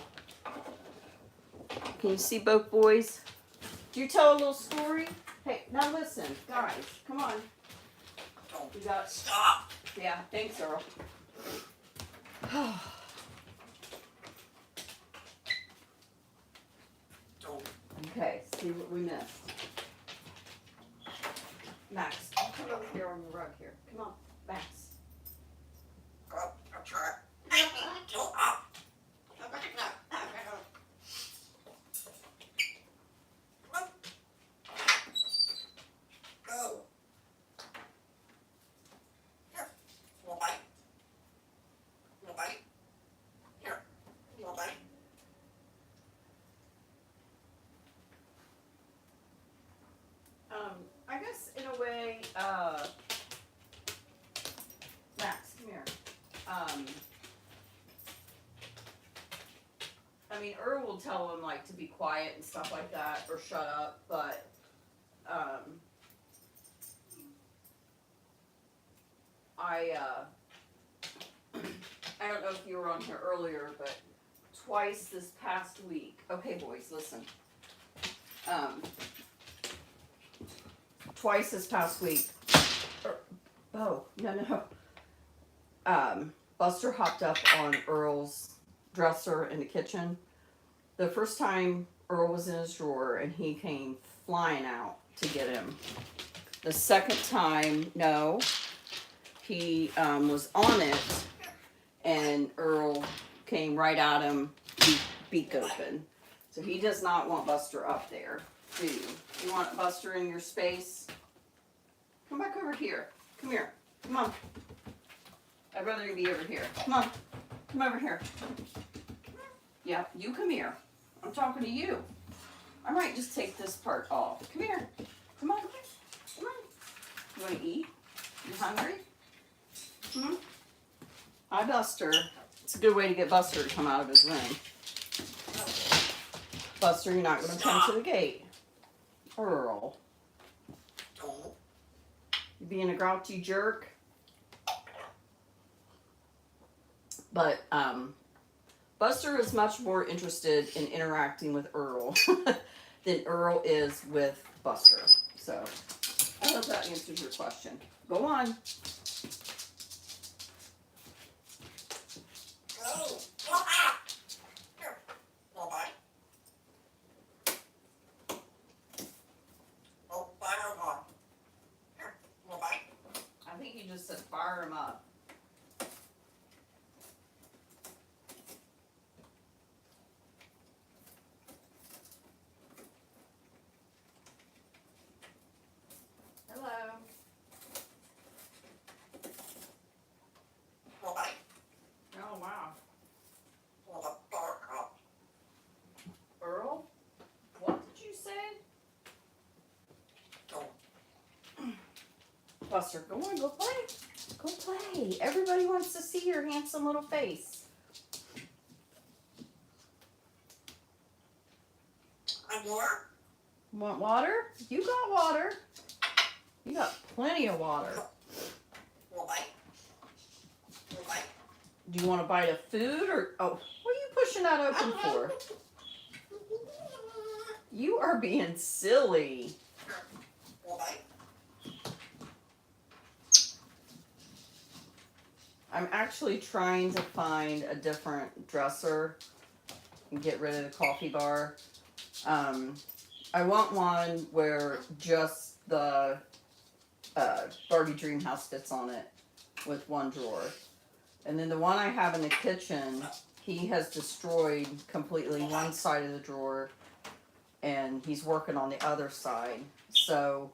Can you see both boys? Do you tell a little story? Hey, now listen, guys, come on. You got stop. Yeah, thanks, Earl. Okay, see what we missed. Max, come over here on the rug here. Come on, Max. I guess in a way, Max, come here. he'll tell him like to be quiet and stuff like that, or shut up, but I don't know if you were on here earlier, but twice this past week. Okay, boys, listen. Twice this past week. Oh, no. Buster hopped up on Earl's dresser in the kitchen. The first time Earl was in his drawer and he came flying out to get him. The second time, no, he was on it and Earl came right at him, beak open. So he does not want Buster up there, do you? You want Buster in your space? Come back over here. Come here. Come on. I'd rather you be over here. Come on. Come over here. Yeah, you come here. I'm talking to you. I might just take this part off. Come here. Come on. Come on. You want to eat? You hungry? Hmm? Hi, Buster. It's a good way to get Buster to come out of his room. Buster, you're not going to come to the gate. Earl. You being a grouchy jerk? But Buster is much more interested in interacting with Earl than Earl is with Buster. So I hope that answers your question. Go on. I think you just said fire him up. Hello. Oh, wow. Earl? What did you say? Buster, go on, go play. Go play. Everybody wants to see your handsome little face. Want water? You got water. You got plenty of water. Do you want a bite of food or... Oh, what are you pushing that open for? You are being silly. I'm actually trying to find a different dresser and get rid of the coffee bar. I want one where just the Barbie Dream House fits on it with one drawer. And then the one I have in the kitchen, he has destroyed completely one side of the drawer and he's working on the other side. So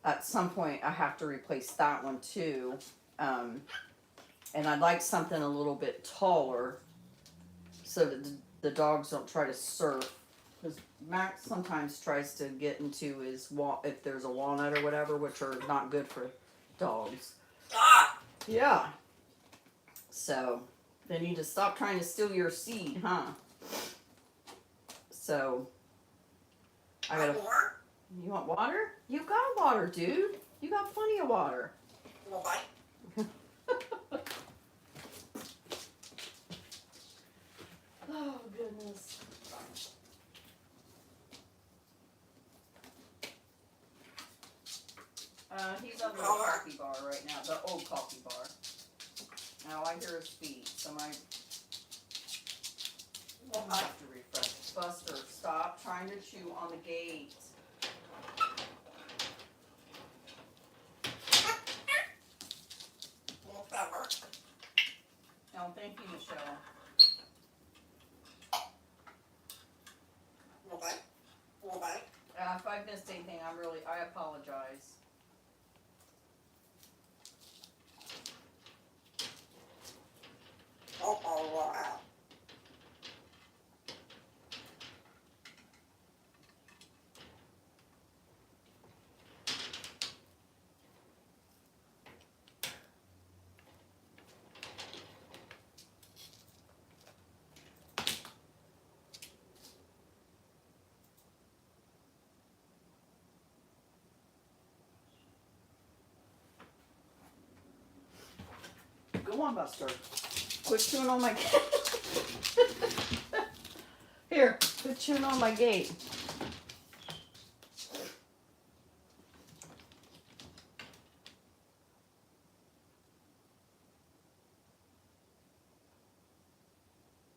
at some point I have to replace that one too. And I'd like something a little bit taller so that the dogs don't try to surf. Because Max sometimes tries to get into his if there's a walnut or whatever, which are not good for dogs. Yeah. So they need to stop trying to steal your seed, huh? So I gotta. You want water? You got water, dude. You got plenty of water. Oh goodness. He's under the coffee bar right now, the old coffee bar. Now I hear his feet, so I have to refresh. Buster, stop trying to chew on the gate. No, thank you, Michelle. If I've missed anything, I apologize. on, Buster. Quit chewing on my Here, quit chewing on my gate.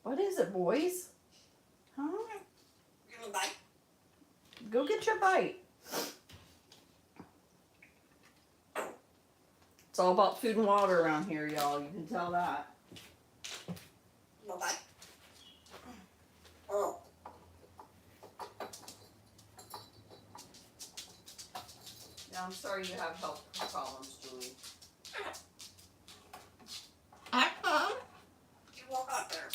What is it, boys? Huh? Give me a bite. Go get your bite. It's all about food and water around here, y'all. You can tell that. Give me a bite. Oh. Now, I'm sorry you have health problems, Julie. You woke up there.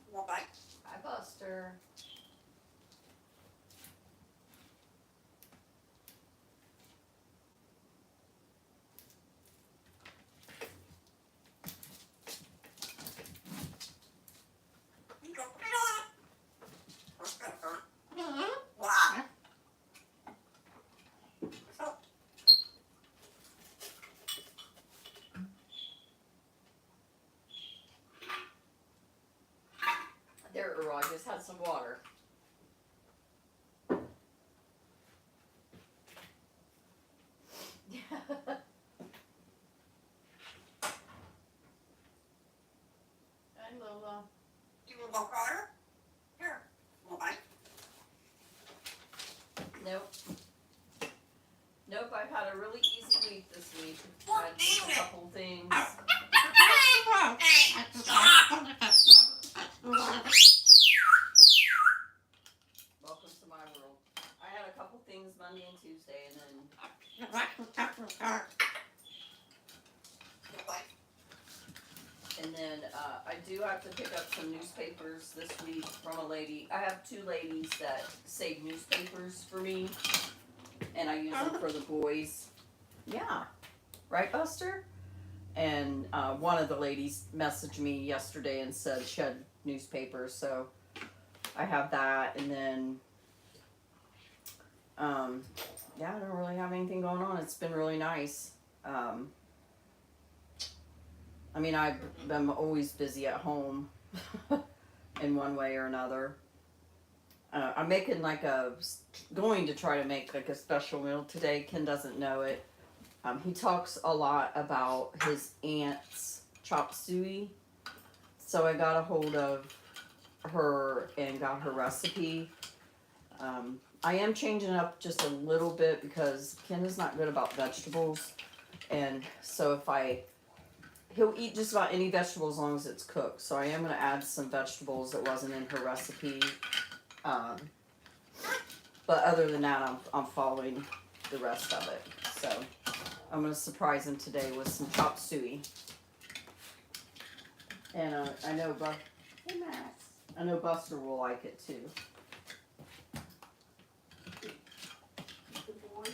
Give me a bite. Hi, Buster. Wow. There, Earl, I just had some water. Hi, Lola. You want water? Here. Give me a bite. Nope. Nope, I've had a really easy week this week. I did a couple things. Welcome to my world. I had a couple things Monday and Tuesday, and then I do have to pick up some newspapers this week from a lady. I have two ladies that save newspapers for me, and I use them for the boys. Yeah, right, Buster? And one of the ladies messaged me yesterday and said she had newspapers, so I have that. And then, yeah, I don't really have anything going on. It's been really nice. I mean, I'm always busy at home in one way or another. I'm making going to try to make like a special meal today. Ken doesn't know it. He talks a lot about his aunt's chop suey. So I got a hold of her and got her recipe. I am changing it up just a little bit because Ken is not good about vegetables. And so he'll eat just about any vegetable as long as it's cooked. So I am going to add some vegetables that wasn't in her recipe. But other than that, I'm following the rest of it. So I'm going to surprise him today with some chop suey. And I know hey, Max. I know Buster will like it too. Good boy.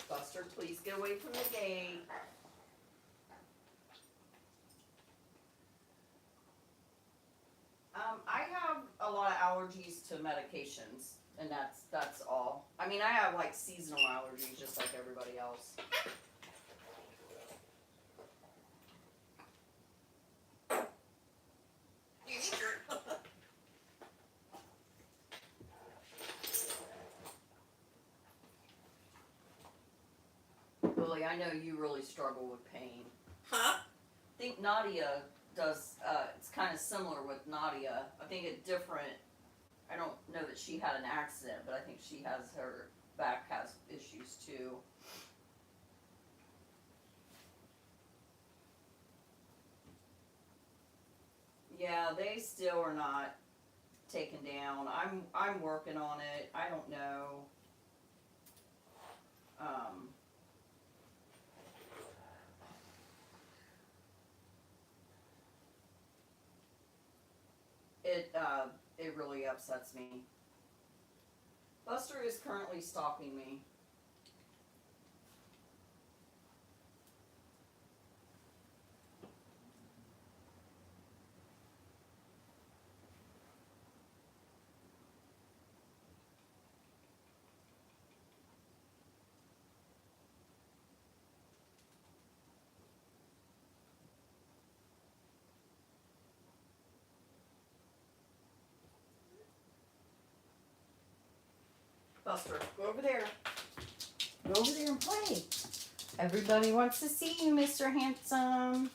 Buster, please get away from the gate. I have a lot of allergies to medications, and that's all. I mean, I have like seasonal allergies just like everybody else. You eat your... Lily, I know you really struggle with pain. Huh? I think Nadia does, it's kind of similar with Nadia. I think it's different. I don't know that she had an accident, but I think her back has issues too. Yeah, they still are not taken down. I'm working on it. I don't know. It really upsets me. Buster is currently stalking me. Buster. Go over there. Go over there and play. Everybody wants to see you, Mr. Handsome.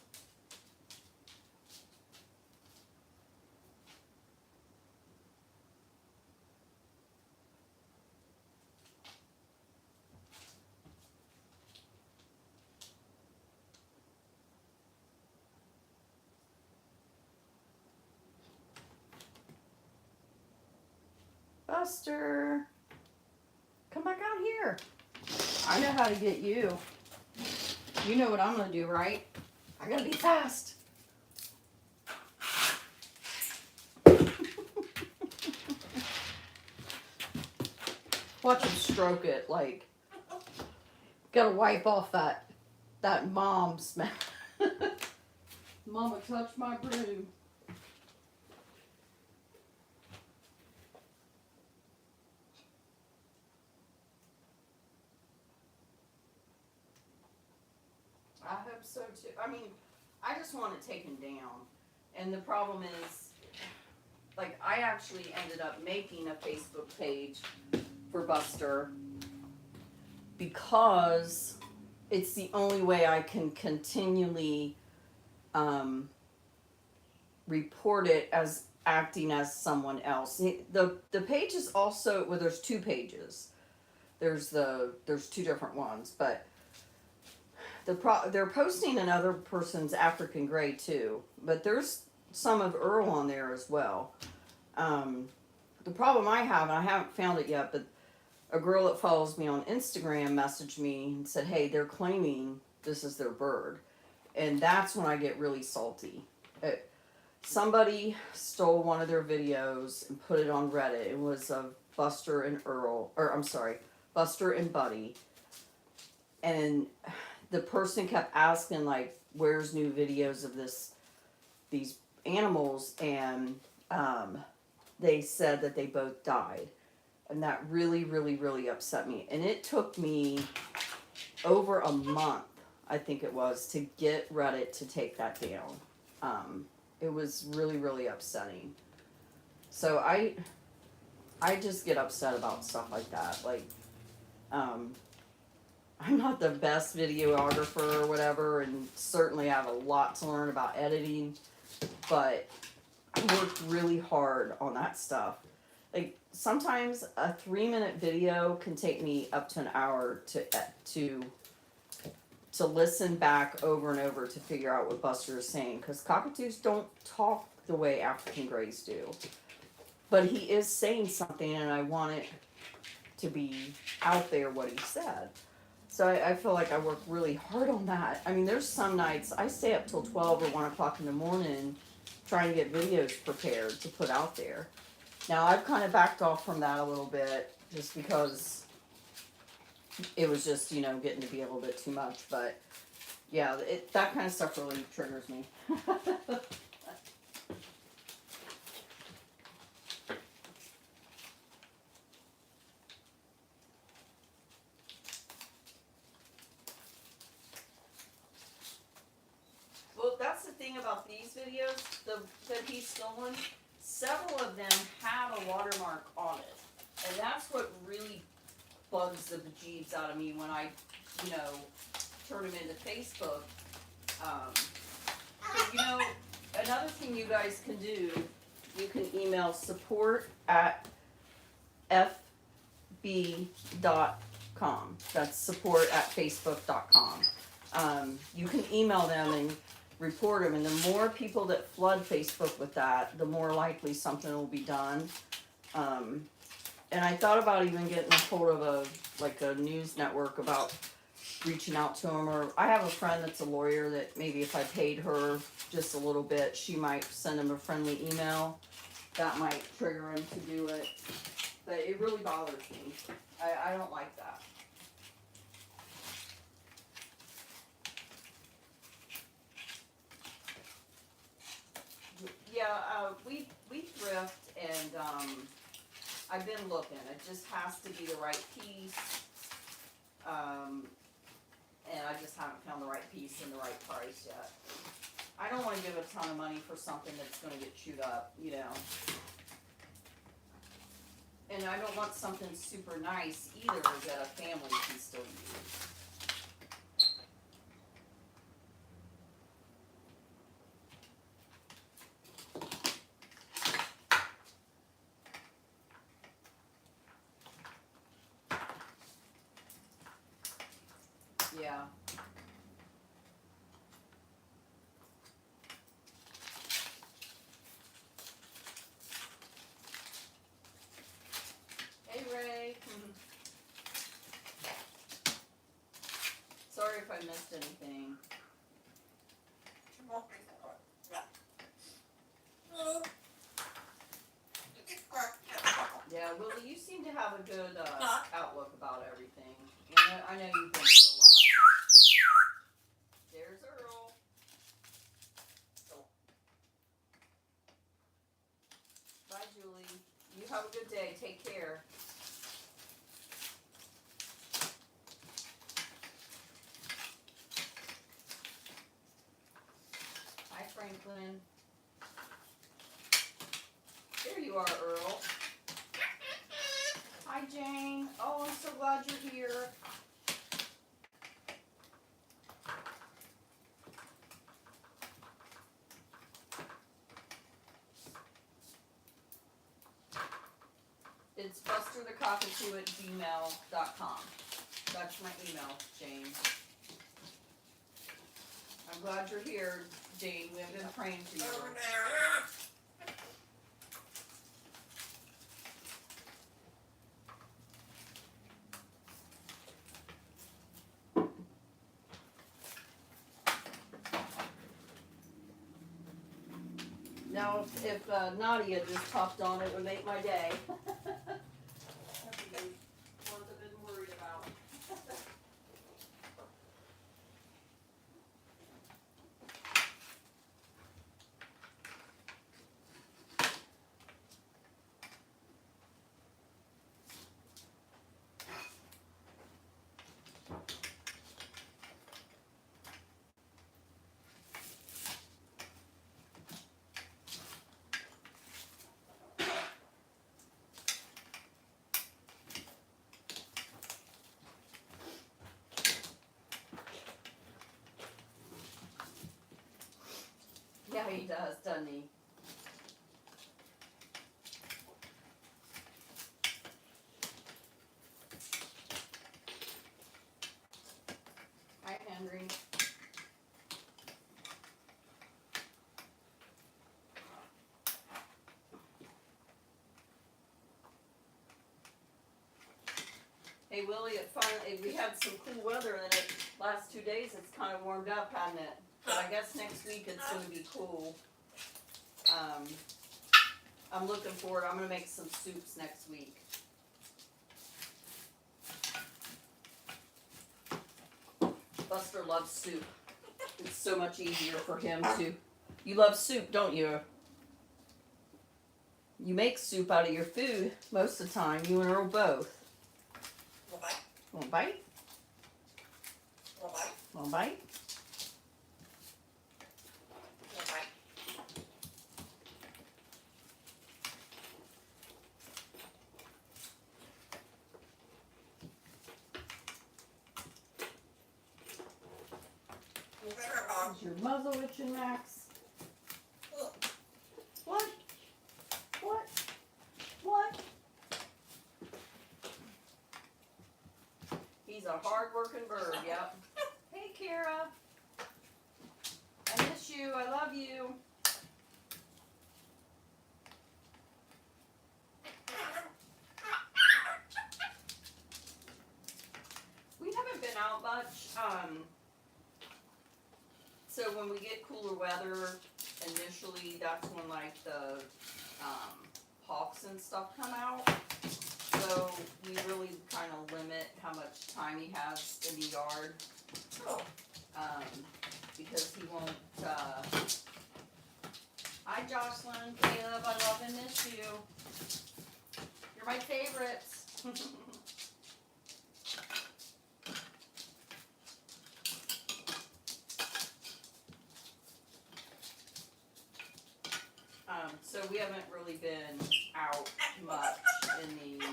Buster, come back out here. I know how to get you. You know what I'm gonna do, right? I gotta be fast. Watch him stroke it, like, gotta wipe off that mom smell. Mama touched my broom. I hope so too. I mean, I just want it taken down. And the problem is, like, I actually ended up making a Facebook page for Buster because it's the only way I can continually report it as acting as someone else. The page is also, well, there's two pages. There's two different ones, but they're posting another person's African Gray too, but there's some of Earl on there as well. The problem I have, and I haven't found it yet, but a girl that follows me on Instagram messaged me and said, hey, they're claiming this is their bird. And that's when I get really salty. Somebody stole one of their videos and put it on Reddit. It was of Buster and Buster and Buddy. And the person kept asking, like, where's new videos of these animals, and they said that they both died. And that really, really, really upset me. And it took me over a month, I think it was, to get Reddit to take that down. It was really, really upsetting. So I just get upset about stuff like that. Like, I'm not the best videographer or whatever, and certainly have a lot to learn about editing, but I worked really hard on that stuff. Like, sometimes a 3-minute video can take me up to an hour to listen back over and over to figure out what Buster is saying, because cockatoos don't talk the way African Greys do. But he is saying something, and I want it to be out there what he said. So I feel like I work really hard on that. I mean, there's some nights I stay up till 12 or 1 o'clock in the morning trying to get videos prepared to put out there. Now, I've kind of backed off from that a little bit just because it was just, getting to be a little bit too much. But, yeah, that kind of stuff really triggers me. Well, that's the thing about these videos that he's stolen. Several of them have a watermark on it. And that's what really bugs the bejeebs out of me when I, turn them into Facebook. But, another thing you guys can do, you can email support@fb.com. That's support@facebook.com. You can email them and report them, and the more people that flood Facebook with that, the more likely something will be done. And I thought about even getting a hold of a news network about reaching out to them, or I have a friend that's a lawyer that maybe if I paid her just a little bit, she might send him a friendly email. That might trigger him to do it. But it really bothers me. I don't like that. Yeah, we thrift, and I've been looking. It just has to be the right piece, and I just haven't found the right piece and the right price yet. I don't want to give a ton of money for something that's going to get chewed up, And I don't want something super nice either that a family can still use. Yeah. Hey, Ray. Sorry if I missed anything. Yeah, Willie, you seem to have a good outlook about everything. And I know you've been through a lot. There's Earl. Bye, Julie. You have a good day. Take care. Hi, Franklin. There you are, Earl. Hi, Jane. Oh, I'm so glad you're here. It's busterthecockatoo@gmail.com. That's my email, Jane. I'm glad you're here, Jane. We've been praying for you. Now, if Nadia just popped on, it would make my day. That'd be one I've been worried about. Yeah, he does, doesn't he? Hi, Henry. Hey, Willie, we had some cool weather and the last 2 days it's kind of warmed up, hasn't it? But I guess next week it's going to be cool. I'm looking forward. I'm going to make some soups next week. Buster loves soup. It's so much easier for him to. You love soup, don't you? You make soup out of your food most of the time. You and Earl both. Want a bite? Want a bite? Is your muzzle itching, Max? What? What? What? He's a hard-working bird, yep. Hey, Kara. I miss you. I love you. We haven't been out much. So when we get cooler weather, initially that's when like the hawks and stuff come out. So we really kind of limit how much time he has in the yard. Because he won't, Hi Jocelyn, Caleb, I love and miss you. You're my favorites. So we haven't really been out much in the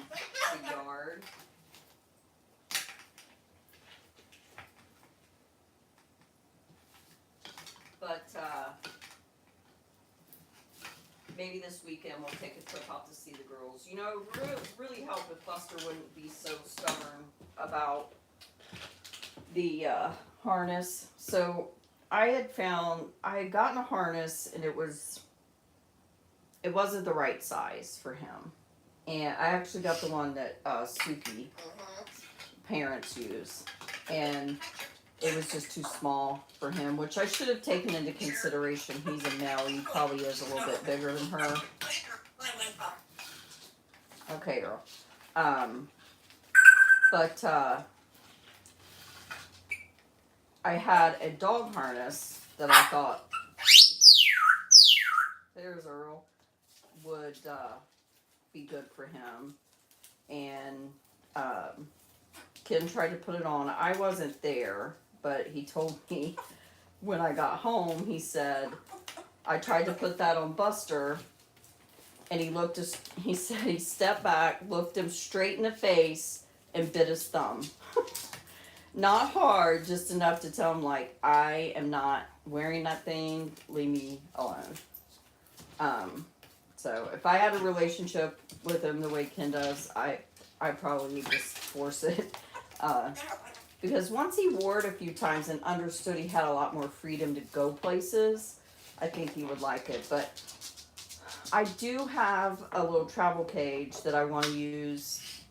yard. But maybe this weekend we'll take a trip out to see the girls. You know, it would really help if Buster wouldn't be so stubborn about the harness. So I had gotten a harness and it wasn't the right size for him. And I actually got the one that Suki parents use. And it was just too small for him, which I should have taken into consideration. He's a male. He probably is a little bit bigger than her. Okay, girl. But I had a dog harness that I thought, there's Earl, would be good for him. And Ken tried to put it on. I wasn't there, but he told me when I got home, he said, I tried to put that on Buster, and he said he stepped back, looked him straight in the face, and bit his thumb. Not hard, just enough to tell him, like, I am not wearing that thing, leave me alone. So if I had a relationship with him the way Ken does, I probably would just force it. Because once he wore it a few times and understood he had a lot more freedom to go places, I think he would like it. But I do have a little travel cage that I want to use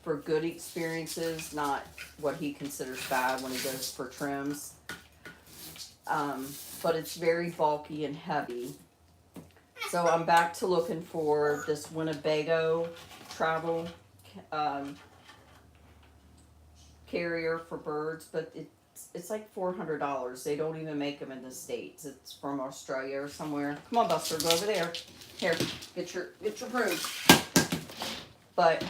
for good experiences, not what he considers bad when he goes for trims. But it's very bulky and heavy. So I'm back to looking for this Winnebago travel carrier for birds, but it's like $400. They don't even make them in the States. It's from Australia or somewhere. Come on, Buster, go over there. Here, get your broom. But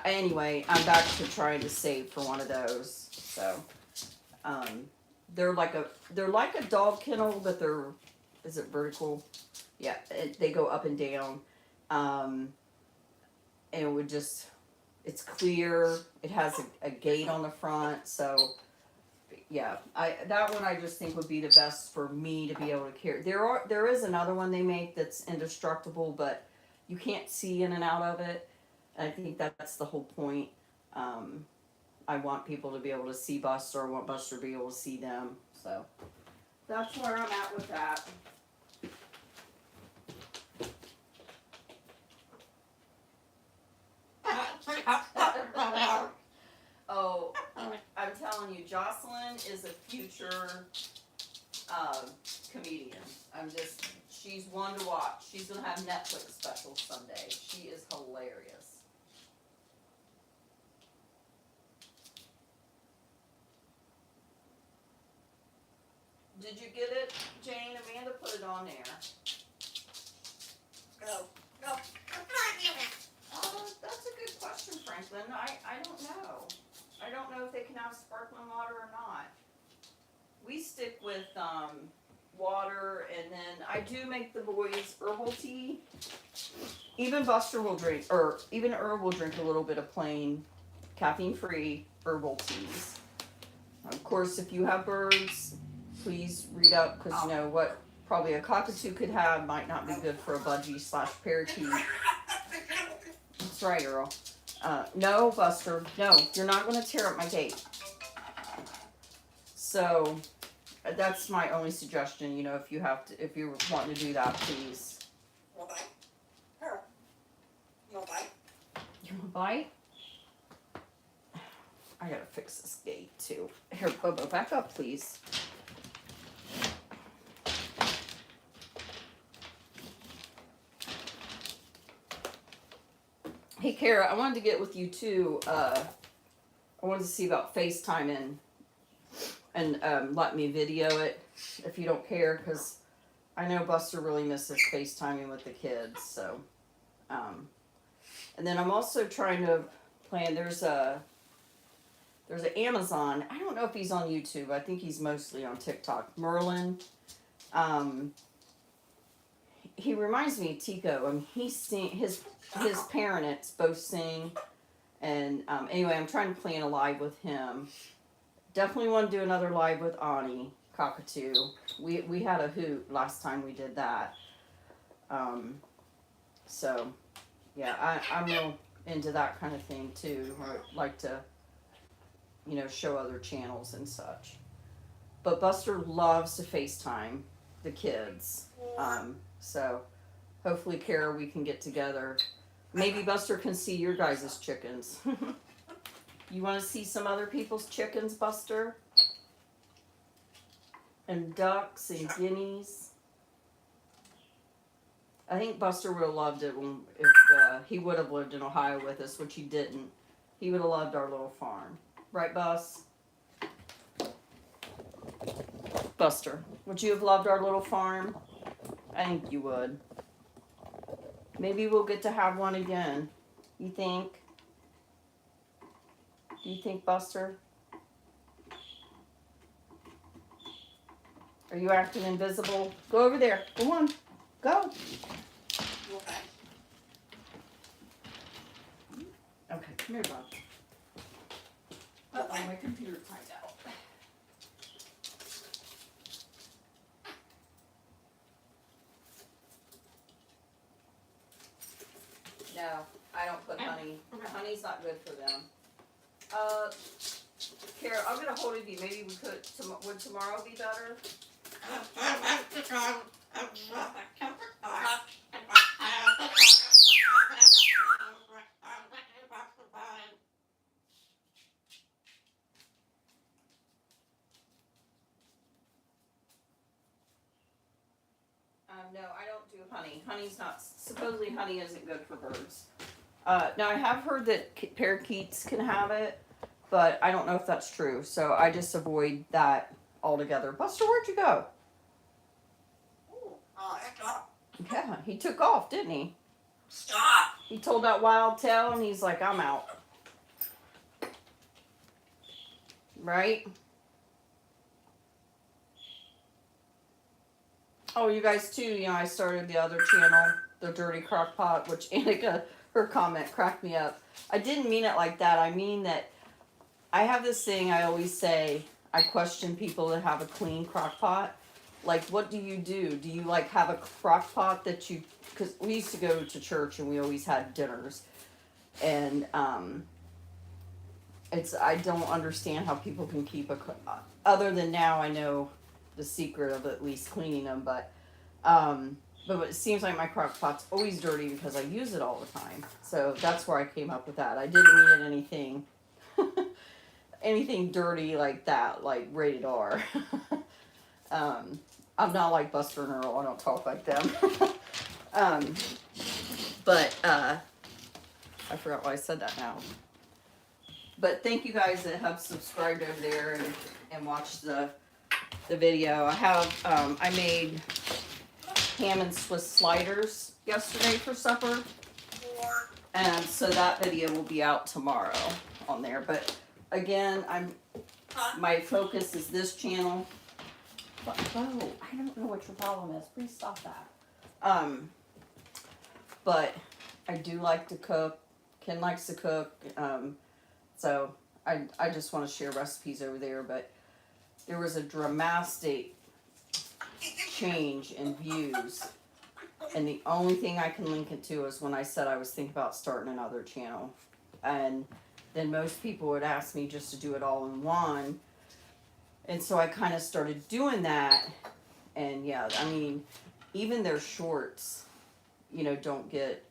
anyway, I'm back to trying to save for one of those. So they're like a dog kennel, but is it vertical? Yeah, they go up and down. And it would just, it's clear. It has a gate on the front. So yeah, that one I just think would be the best for me to be able to carry. There is another one they make that's indestructible, but you can't see in and out of it. And I think that's the whole point. I want people to be able to see Buster. I want Buster to be able to see them. So that's where I'm at with that. Oh, I'm telling you, Jocelyn is a future comedian. She's one to watch. She's gonna have Netflix specials someday. She is hilarious. Did you get it, Jane? Amanda put it on there. No. That's a good question, Franklin. I don't know. I don't know if they can have sparkling water or not. We stick with water, and then I do make the boys herbal tea. Even Buster will drink, or even Herb will drink a little bit of plain caffeine-free herbal teas. Of course, if you have birds, please read up, because you know what probably a cockatoo could have might not be good for a budgie/parakeet. That's right, Earl. No, Buster, no, you're not going to tear up my gate. So that's my only suggestion. You know, if you're wanting to do that, please. You want a bite? You want a bite? I gotta fix this gate too. Here, Bobo, back up, please. Hey, Kara, I wanted to get with you too. I wanted to see about FaceTiming and let me video it if you don't care, because I know Buster really misses FaceTiming with the kids. So, and then I'm also trying to plan. There's an Amazon. I don't know if he's on YouTube. I think he's mostly on TikTok. Merlin. he reminds me of Tico. I mean, his parents both sing, and anyway, I'm trying to plan a live with him. Definitely want to do another live with Ani Cockatoo. We had a hoot last time we did that. Um, so yeah, I'm real into that kind of thing too. I like to, show other channels and such. But Buster loves to FaceTime the kids. So hopefully, Kara, we can get together. Maybe Buster can see your guys' chickens. You want to see some other people's chickens, Buster? And ducks and guineas. I think Buster would have loved it if he would have lived in Ohio with us, which he didn't. He would have loved our little farm. Right, Bus? Buster, would you have loved our little farm? I think you would. Maybe we'll get to have one again. You think? Do you think, Buster? Are you acting invisible? Go over there. Go on. Go. Okay, come here, Bob. Uh-oh, my computer timed out. No, I don't put honey. Honey's not good for them. Kara, I'll get a hold of you. Maybe we could. Would tomorrow be better? No, I don't do honey. Honey's not. Supposedly, honey isn't good for birds. Now, I have heard that parakeets can have it, but I don't know if that's true. So I just avoid that altogether. Buster, where'd you go? Yeah, he took off, didn't he? Stop. He told that wild tale, and he's like, I'm out. Right? Oh, you guys too, I started the other channel, The Dirty Crockpot, which Annika, her comment cracked me up. I didn't mean it like that. I mean that I have this thing I always say, I question people that have a clean crock pot. Like, what do you do? Do you, like, have a crock pot that you, because we used to go to church and we always had dinners. And, I don't understand how people can keep other than now I know the secret of at least cleaning them, but it seems like my crock pot's always dirty because I use it all the time. So that's where I came up with that. I didn't mean anything anything dirty like that, like rated R. I'm not like Buster and Earl. I don't talk like them. I forgot why I said that now. But thank you guys that have subscribed over there and watched the video. I made ham and Swiss sliders yesterday for supper. And so that video will be out tomorrow on there. But again, my focus is this channel. Bo, I don't know what your problem is. Please stop that. But I do like to cook. Ken likes to cook. So I just want to share recipes over there. But there was a dramatic change in views. And the only thing I can link it to is when I said I was thinking about starting another channel. And then most people would ask me just to do it all in one. And so I kind of started doing that. And yeah, I mean, even their shorts, don't get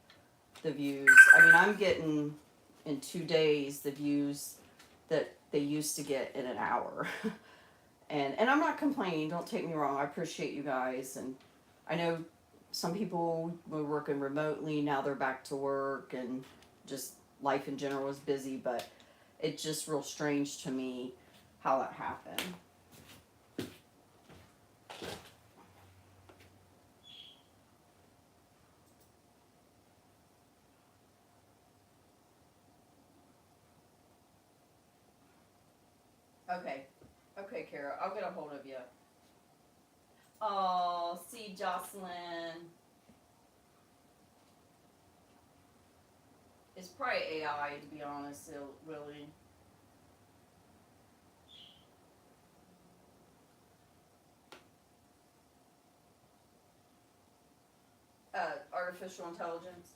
the views. I mean, I'm getting in 2 days the views that they used to get in an hour. And I'm not complaining, don't take me wrong. I appreciate you guys. And I know some people were working remotely, now they're back to work, and just life in general is busy, but it's just real strange to me how that happened. Okay, Kara, I'll get a hold of you. Oh, see Jocelyn. It's probably AI, to be honest, really. Artificial intelligence.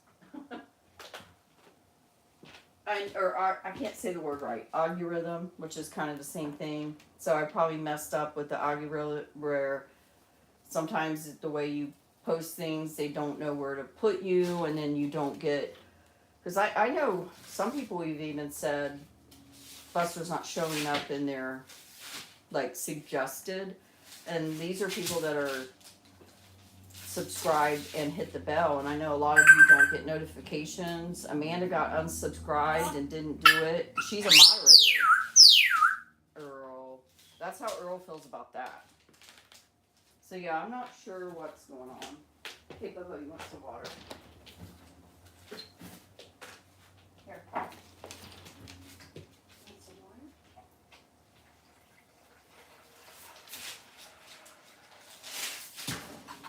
I can't say the word right. Algorithm, which is kind of the same thing. So I probably messed up with the algorithm where sometimes the way you post things, they don't know where to put you, and then you don't get. Because I know some people have even said Buster's not showing up in their like suggested, and these are people that are subscribed and hit the bell, and I know a lot of you don't get notifications. Amanda got unsubscribed and didn't do it. She's a moderator. Earl. That's how Earl feels about that. So yeah, I'm not sure what's going on. Hey Bubba, you want some water? Here. Want some water?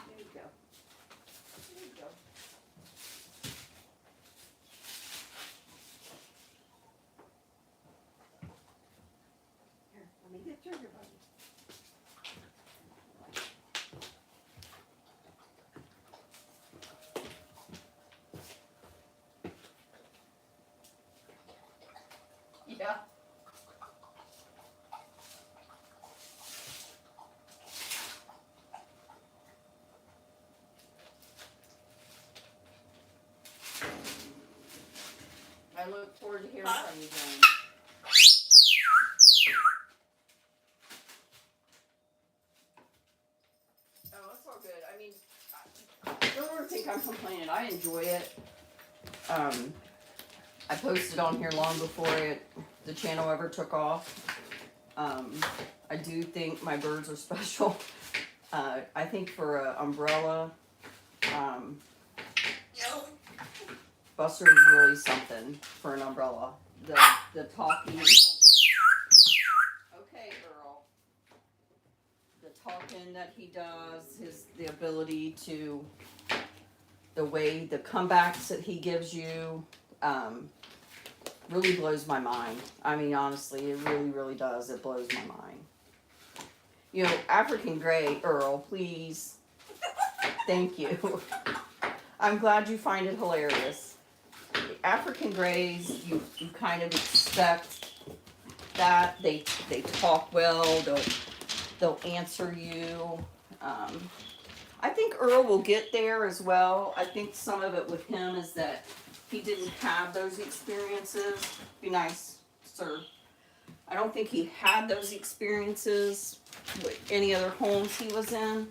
There you go. There you go. Here, let me get your buddy. Yeah. I look forward to hearing from you, Jane. Oh, that's all good. I mean, don't ever think I'm complaining. I enjoy it. I posted on here long before the channel ever took off. I do think my birds are special. I think for an umbrella, Buster is really something for an umbrella. The talking. Okay, Earl. The talking that he does, the ability to, the way the comebacks that he gives you, really blows my mind. I mean, honestly, it really, really does. It blows my mind. You know, African Gray, Earl, please. Thank you. I'm glad you find it hilarious. African Grays, you kind of expect that. They talk well. They'll answer you. I think Earl will get there as well. I think some of it with him is that he didn't have those experiences. Be nice, sir. I don't think he had those experiences with any other homes he was in.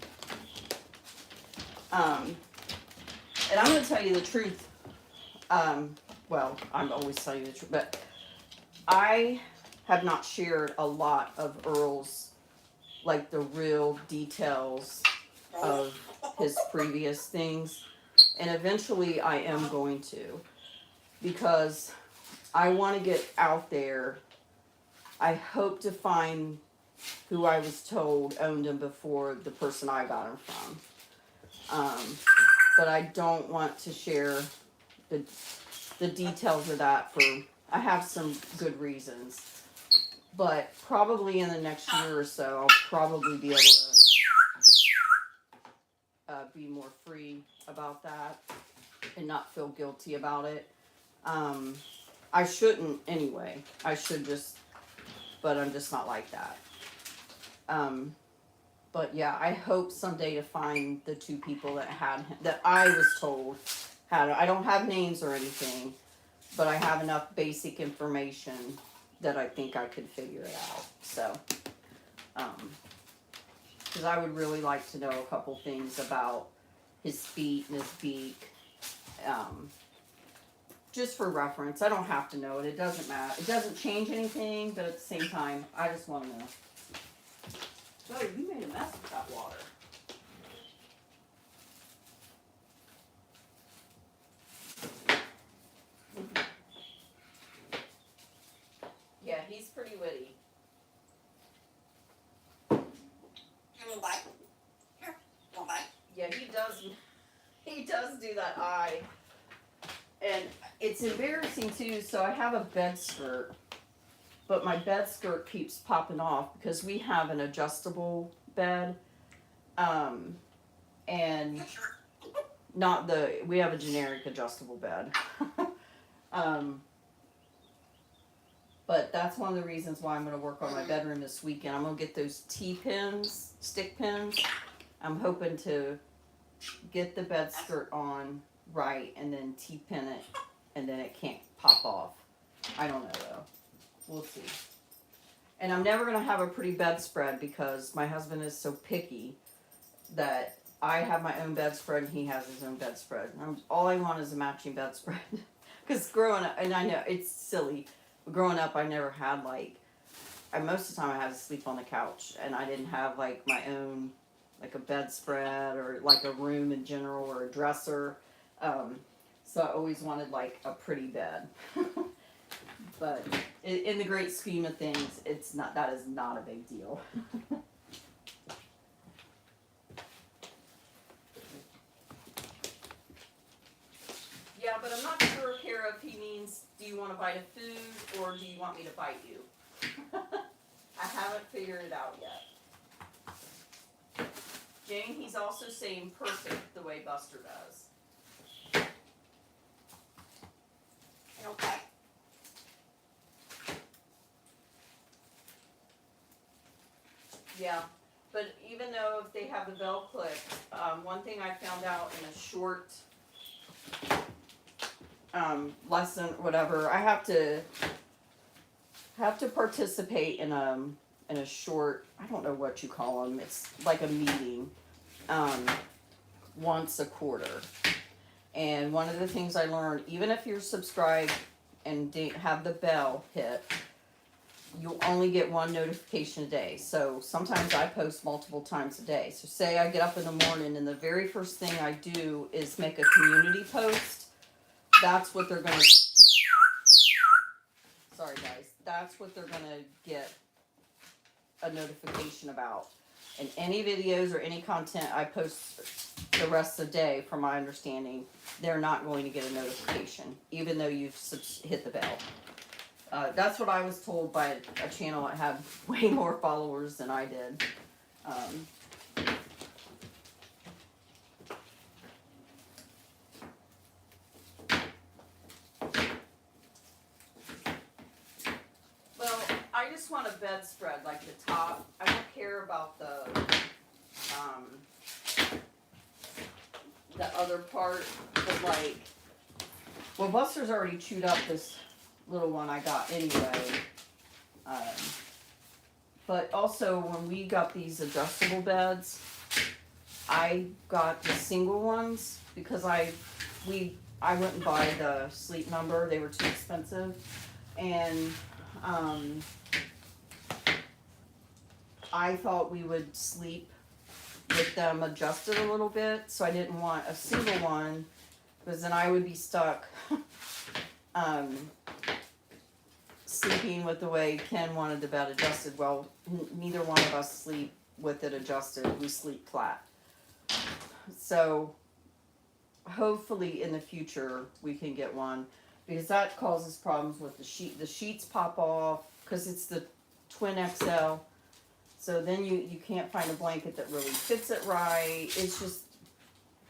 And I'm going to tell you the truth. Well, I'm always telling you the truth, but I have not shared a lot of Earl's, like the real details of his previous things. And eventually I am going to, because I want to get out there. I hope to find who I was told owned him before the person I got him from. But I don't want to share the details of that I have some good reasons. But probably in the next year or so, I'll probably be able to be more free about that and not feel guilty about it. I shouldn't anyway. I should just, but I'm just not like that. But yeah, I hope someday to find the two people that had him, that I was told had. I don't have names or anything, but I have enough basic information that I think I could figure it out. So, because I would really like to know a couple things about his feet and his beak. Just for reference. I don't have to know it. It doesn't matter. It doesn't change anything, but at the same time, I just want to know. Oh, you made a mess with that water. Yeah, he's pretty witty. Yeah, he does do that eye. And it's embarrassing too. So I have a bed skirt, but my bed skirt keeps popping off because we have an adjustable bed, and not we have a generic adjustable bed. um, but that's one of the reasons why I'm going to work on my bedroom this weekend. I'm going to get those T-pins, stick pins. I'm hoping to get the bed skirt on right and then T-pin it, and then it can't pop off. I don't know though. We'll see. And I'm never going to have a pretty bedspread because my husband is so picky that I have my own bedspread and he has his own bedspread. All I want is a matching bedspread. Because growing up, and I know it's silly, but growing up I never had most of the time I had to sleep on the couch and I didn't have like my own, like a bedspread or like a room in general or a dresser. So I always wanted like a pretty bed. But in the great scheme of things, that is not a big deal. Yeah, but I'm not sure, Kara, if he means, do you want to bite a food or do you want me to bite you? I haven't figured it out yet. Jane, he's also saying perfect the way Buster does. Okay. Yeah, but even though if they have the bell clip, one thing I found out in a short lesson, whatever, I have to participate in a short, I don't know what you call them. It's like a meeting, once a quarter. And one of the things I learned, even if you're subscribed and have the bell hit, you'll only get one notification a day. So sometimes I post multiple times a day. So say I get up in the morning and the very first thing I do is make a community post. That's what they're gonna, sorry guys, that's what they're gonna get a notification about. And any videos or any content I post the rest of the day, from my understanding, they're not going to get a notification, even though you've hit the bell. That's what I was told by a channel that had way more followers than I did. Well, I just want a bedspread, like the top. I don't care about the other part, but like, well, Buster's already chewed up this little one I got anyway. But also when we got these adjustable beds, I got the single ones because I wouldn't buy the Sleep Number. They were too expensive. And I thought we would sleep with them adjusted a little bit, so I didn't want a single one because then I would be stuck sleeping with the way Ken wanted the bed adjusted. Well, neither one of us sleep with it adjusted. We sleep flat. So hopefully in the future we can get one, because that causes problems with the sheet. The sheets pop off because it's the twin XL. So then you can't find a blanket that really fits it right. It's just,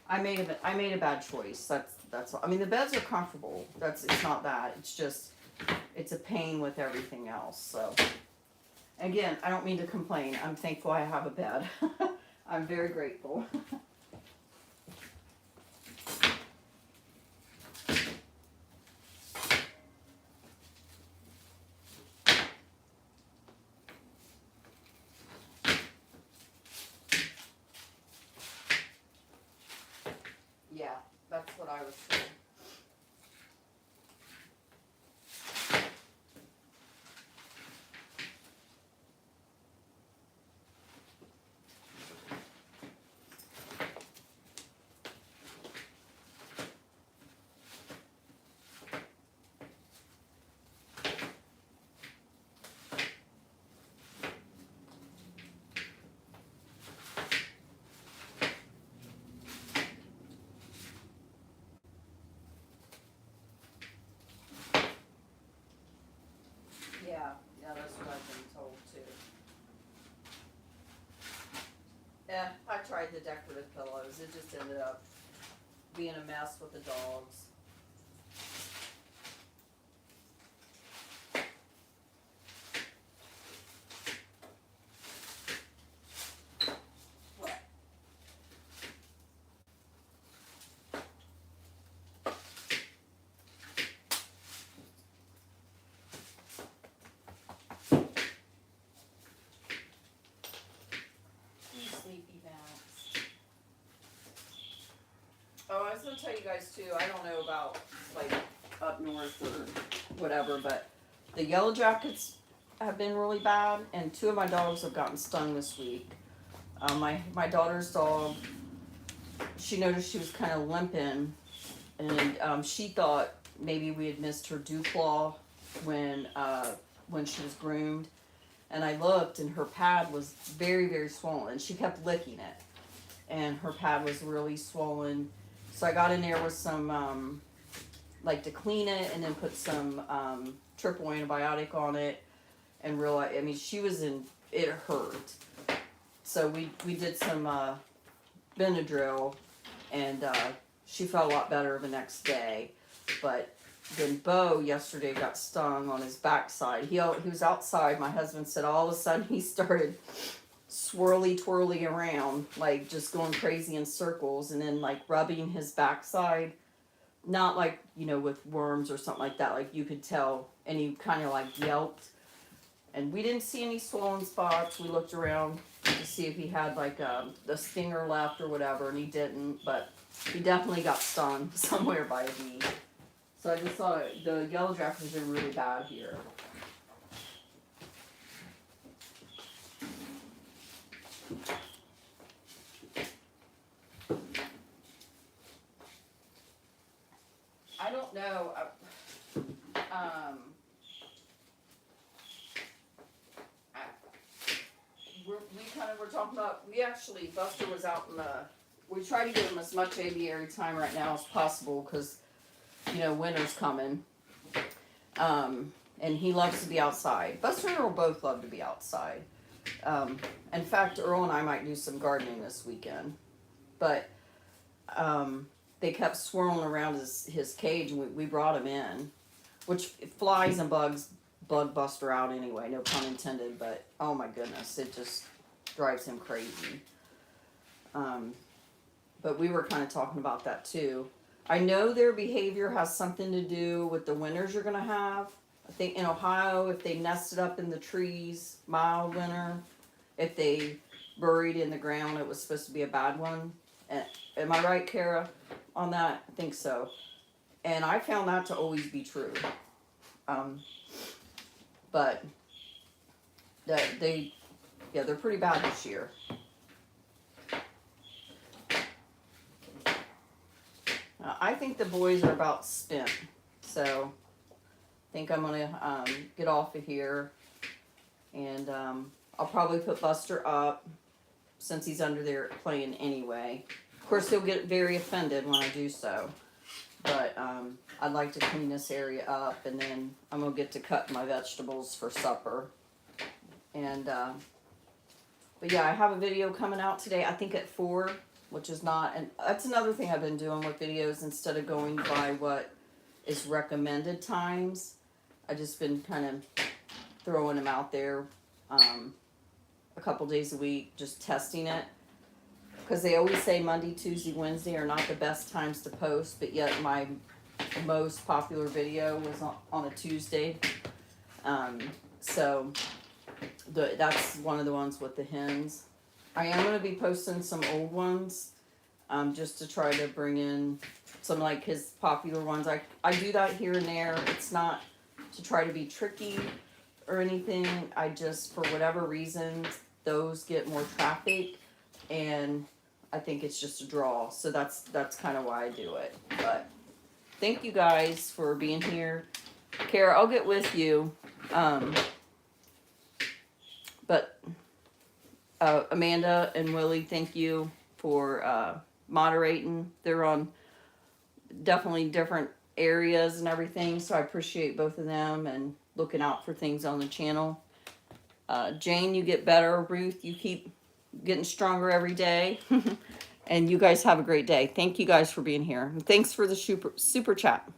I made a bad choice. That's all. I mean, the beds are comfortable. It's not that. It's just, it's a pain with everything else. So again, I don't mean to complain. I'm thankful I have a bed. I'm very grateful. Yeah, that's what I was told. the decorative pillows. It just ended up being a mess with the dogs. What? You sleepy Max. Oh, I was gonna tell you guys too, I don't know about like up north or whatever, but the yellow jackets have been really bad, and 2 of my dogs have gotten stung this week. My daughter's dog, she noticed she was kind of limping, and she thought maybe we had missed her dew claw when she was groomed. And I looked, and her pad was very, very swollen. She kept licking it, and her pad was really swollen. So I got in there with some, like to clean it, and then put some triple antibiotic on it, and realized, I mean, she was in, it hurt. So we did some Benadryl, and she felt a lot better the next day. But then Bo yesterday got stung on his backside. He was outside. My husband said all of a sudden he started twirling around, like just going crazy in circles, and then like rubbing his backside. Not like, you know, with worms or something like that. Like you could tell, and he kind of like yelped. And we didn't see any swollen spots. We looked around to see if he had like the stinger left or whatever, and he didn't. But he definitely got stung somewhere by a bee. So I just thought the yellow jackets have been really bad here. I don't know. We're talking about, Buster was out in the, we try to give him as much aviary time right now as possible because, you know, winter's coming. And he loves to be outside. Buster and Earl both love to be outside. In fact, Earl and I might do some gardening this weekend. But they kept swirling around his cage, and we brought him in. Which flies and bugs bug Buster out anyway, no pun intended. But oh my goodness, it just drives him crazy. But we were kind of talking about that too. I know their behavior has something to do with the winters you're going to have. I think in Ohio, if they nested up in the trees, mild winter. If they buried in the ground, it was supposed to be a bad one. Am I right, Kara, on that? I think so. And I found that to always be true. But they're pretty bad this year. I think the boys are about spent, so I think I'm gonna get off of here, and I'll probably put Buster up since he's under there playing anyway. Of course, he'll get very offended when I do so, but I'd like to clean this area up, and then I'm gonna get to cut my vegetables for supper. And but yeah, I have a video coming out today, I think at 4. Which is not, and that's another thing I've been doing with videos. Instead of going by what is recommended times, I just been kind of throwing them out there a couple days a week, just testing it. Because they always say Monday, Tuesday, Wednesday are not the best times to post, but yet my most popular video was on a Tuesday. So that's one of the ones with the hens. I am going to be posting some old ones, just to try to bring in some like his popular ones. I do that here and there. It's not to try to be tricky or anything. I just, for whatever reason, those get more traffic, and I think it's just a draw. So that's kind of why I do it. But thank you guys for being here. Kara, I'll get with you. But Amanda and Willie, thank you for moderating. They're on definitely different areas and everything, so I appreciate both of them and looking out for things on the channel. Jane, you get better. Ruth, you keep getting stronger every day. And you guys have a great day. Thank you guys for being here. And thanks for the super chat.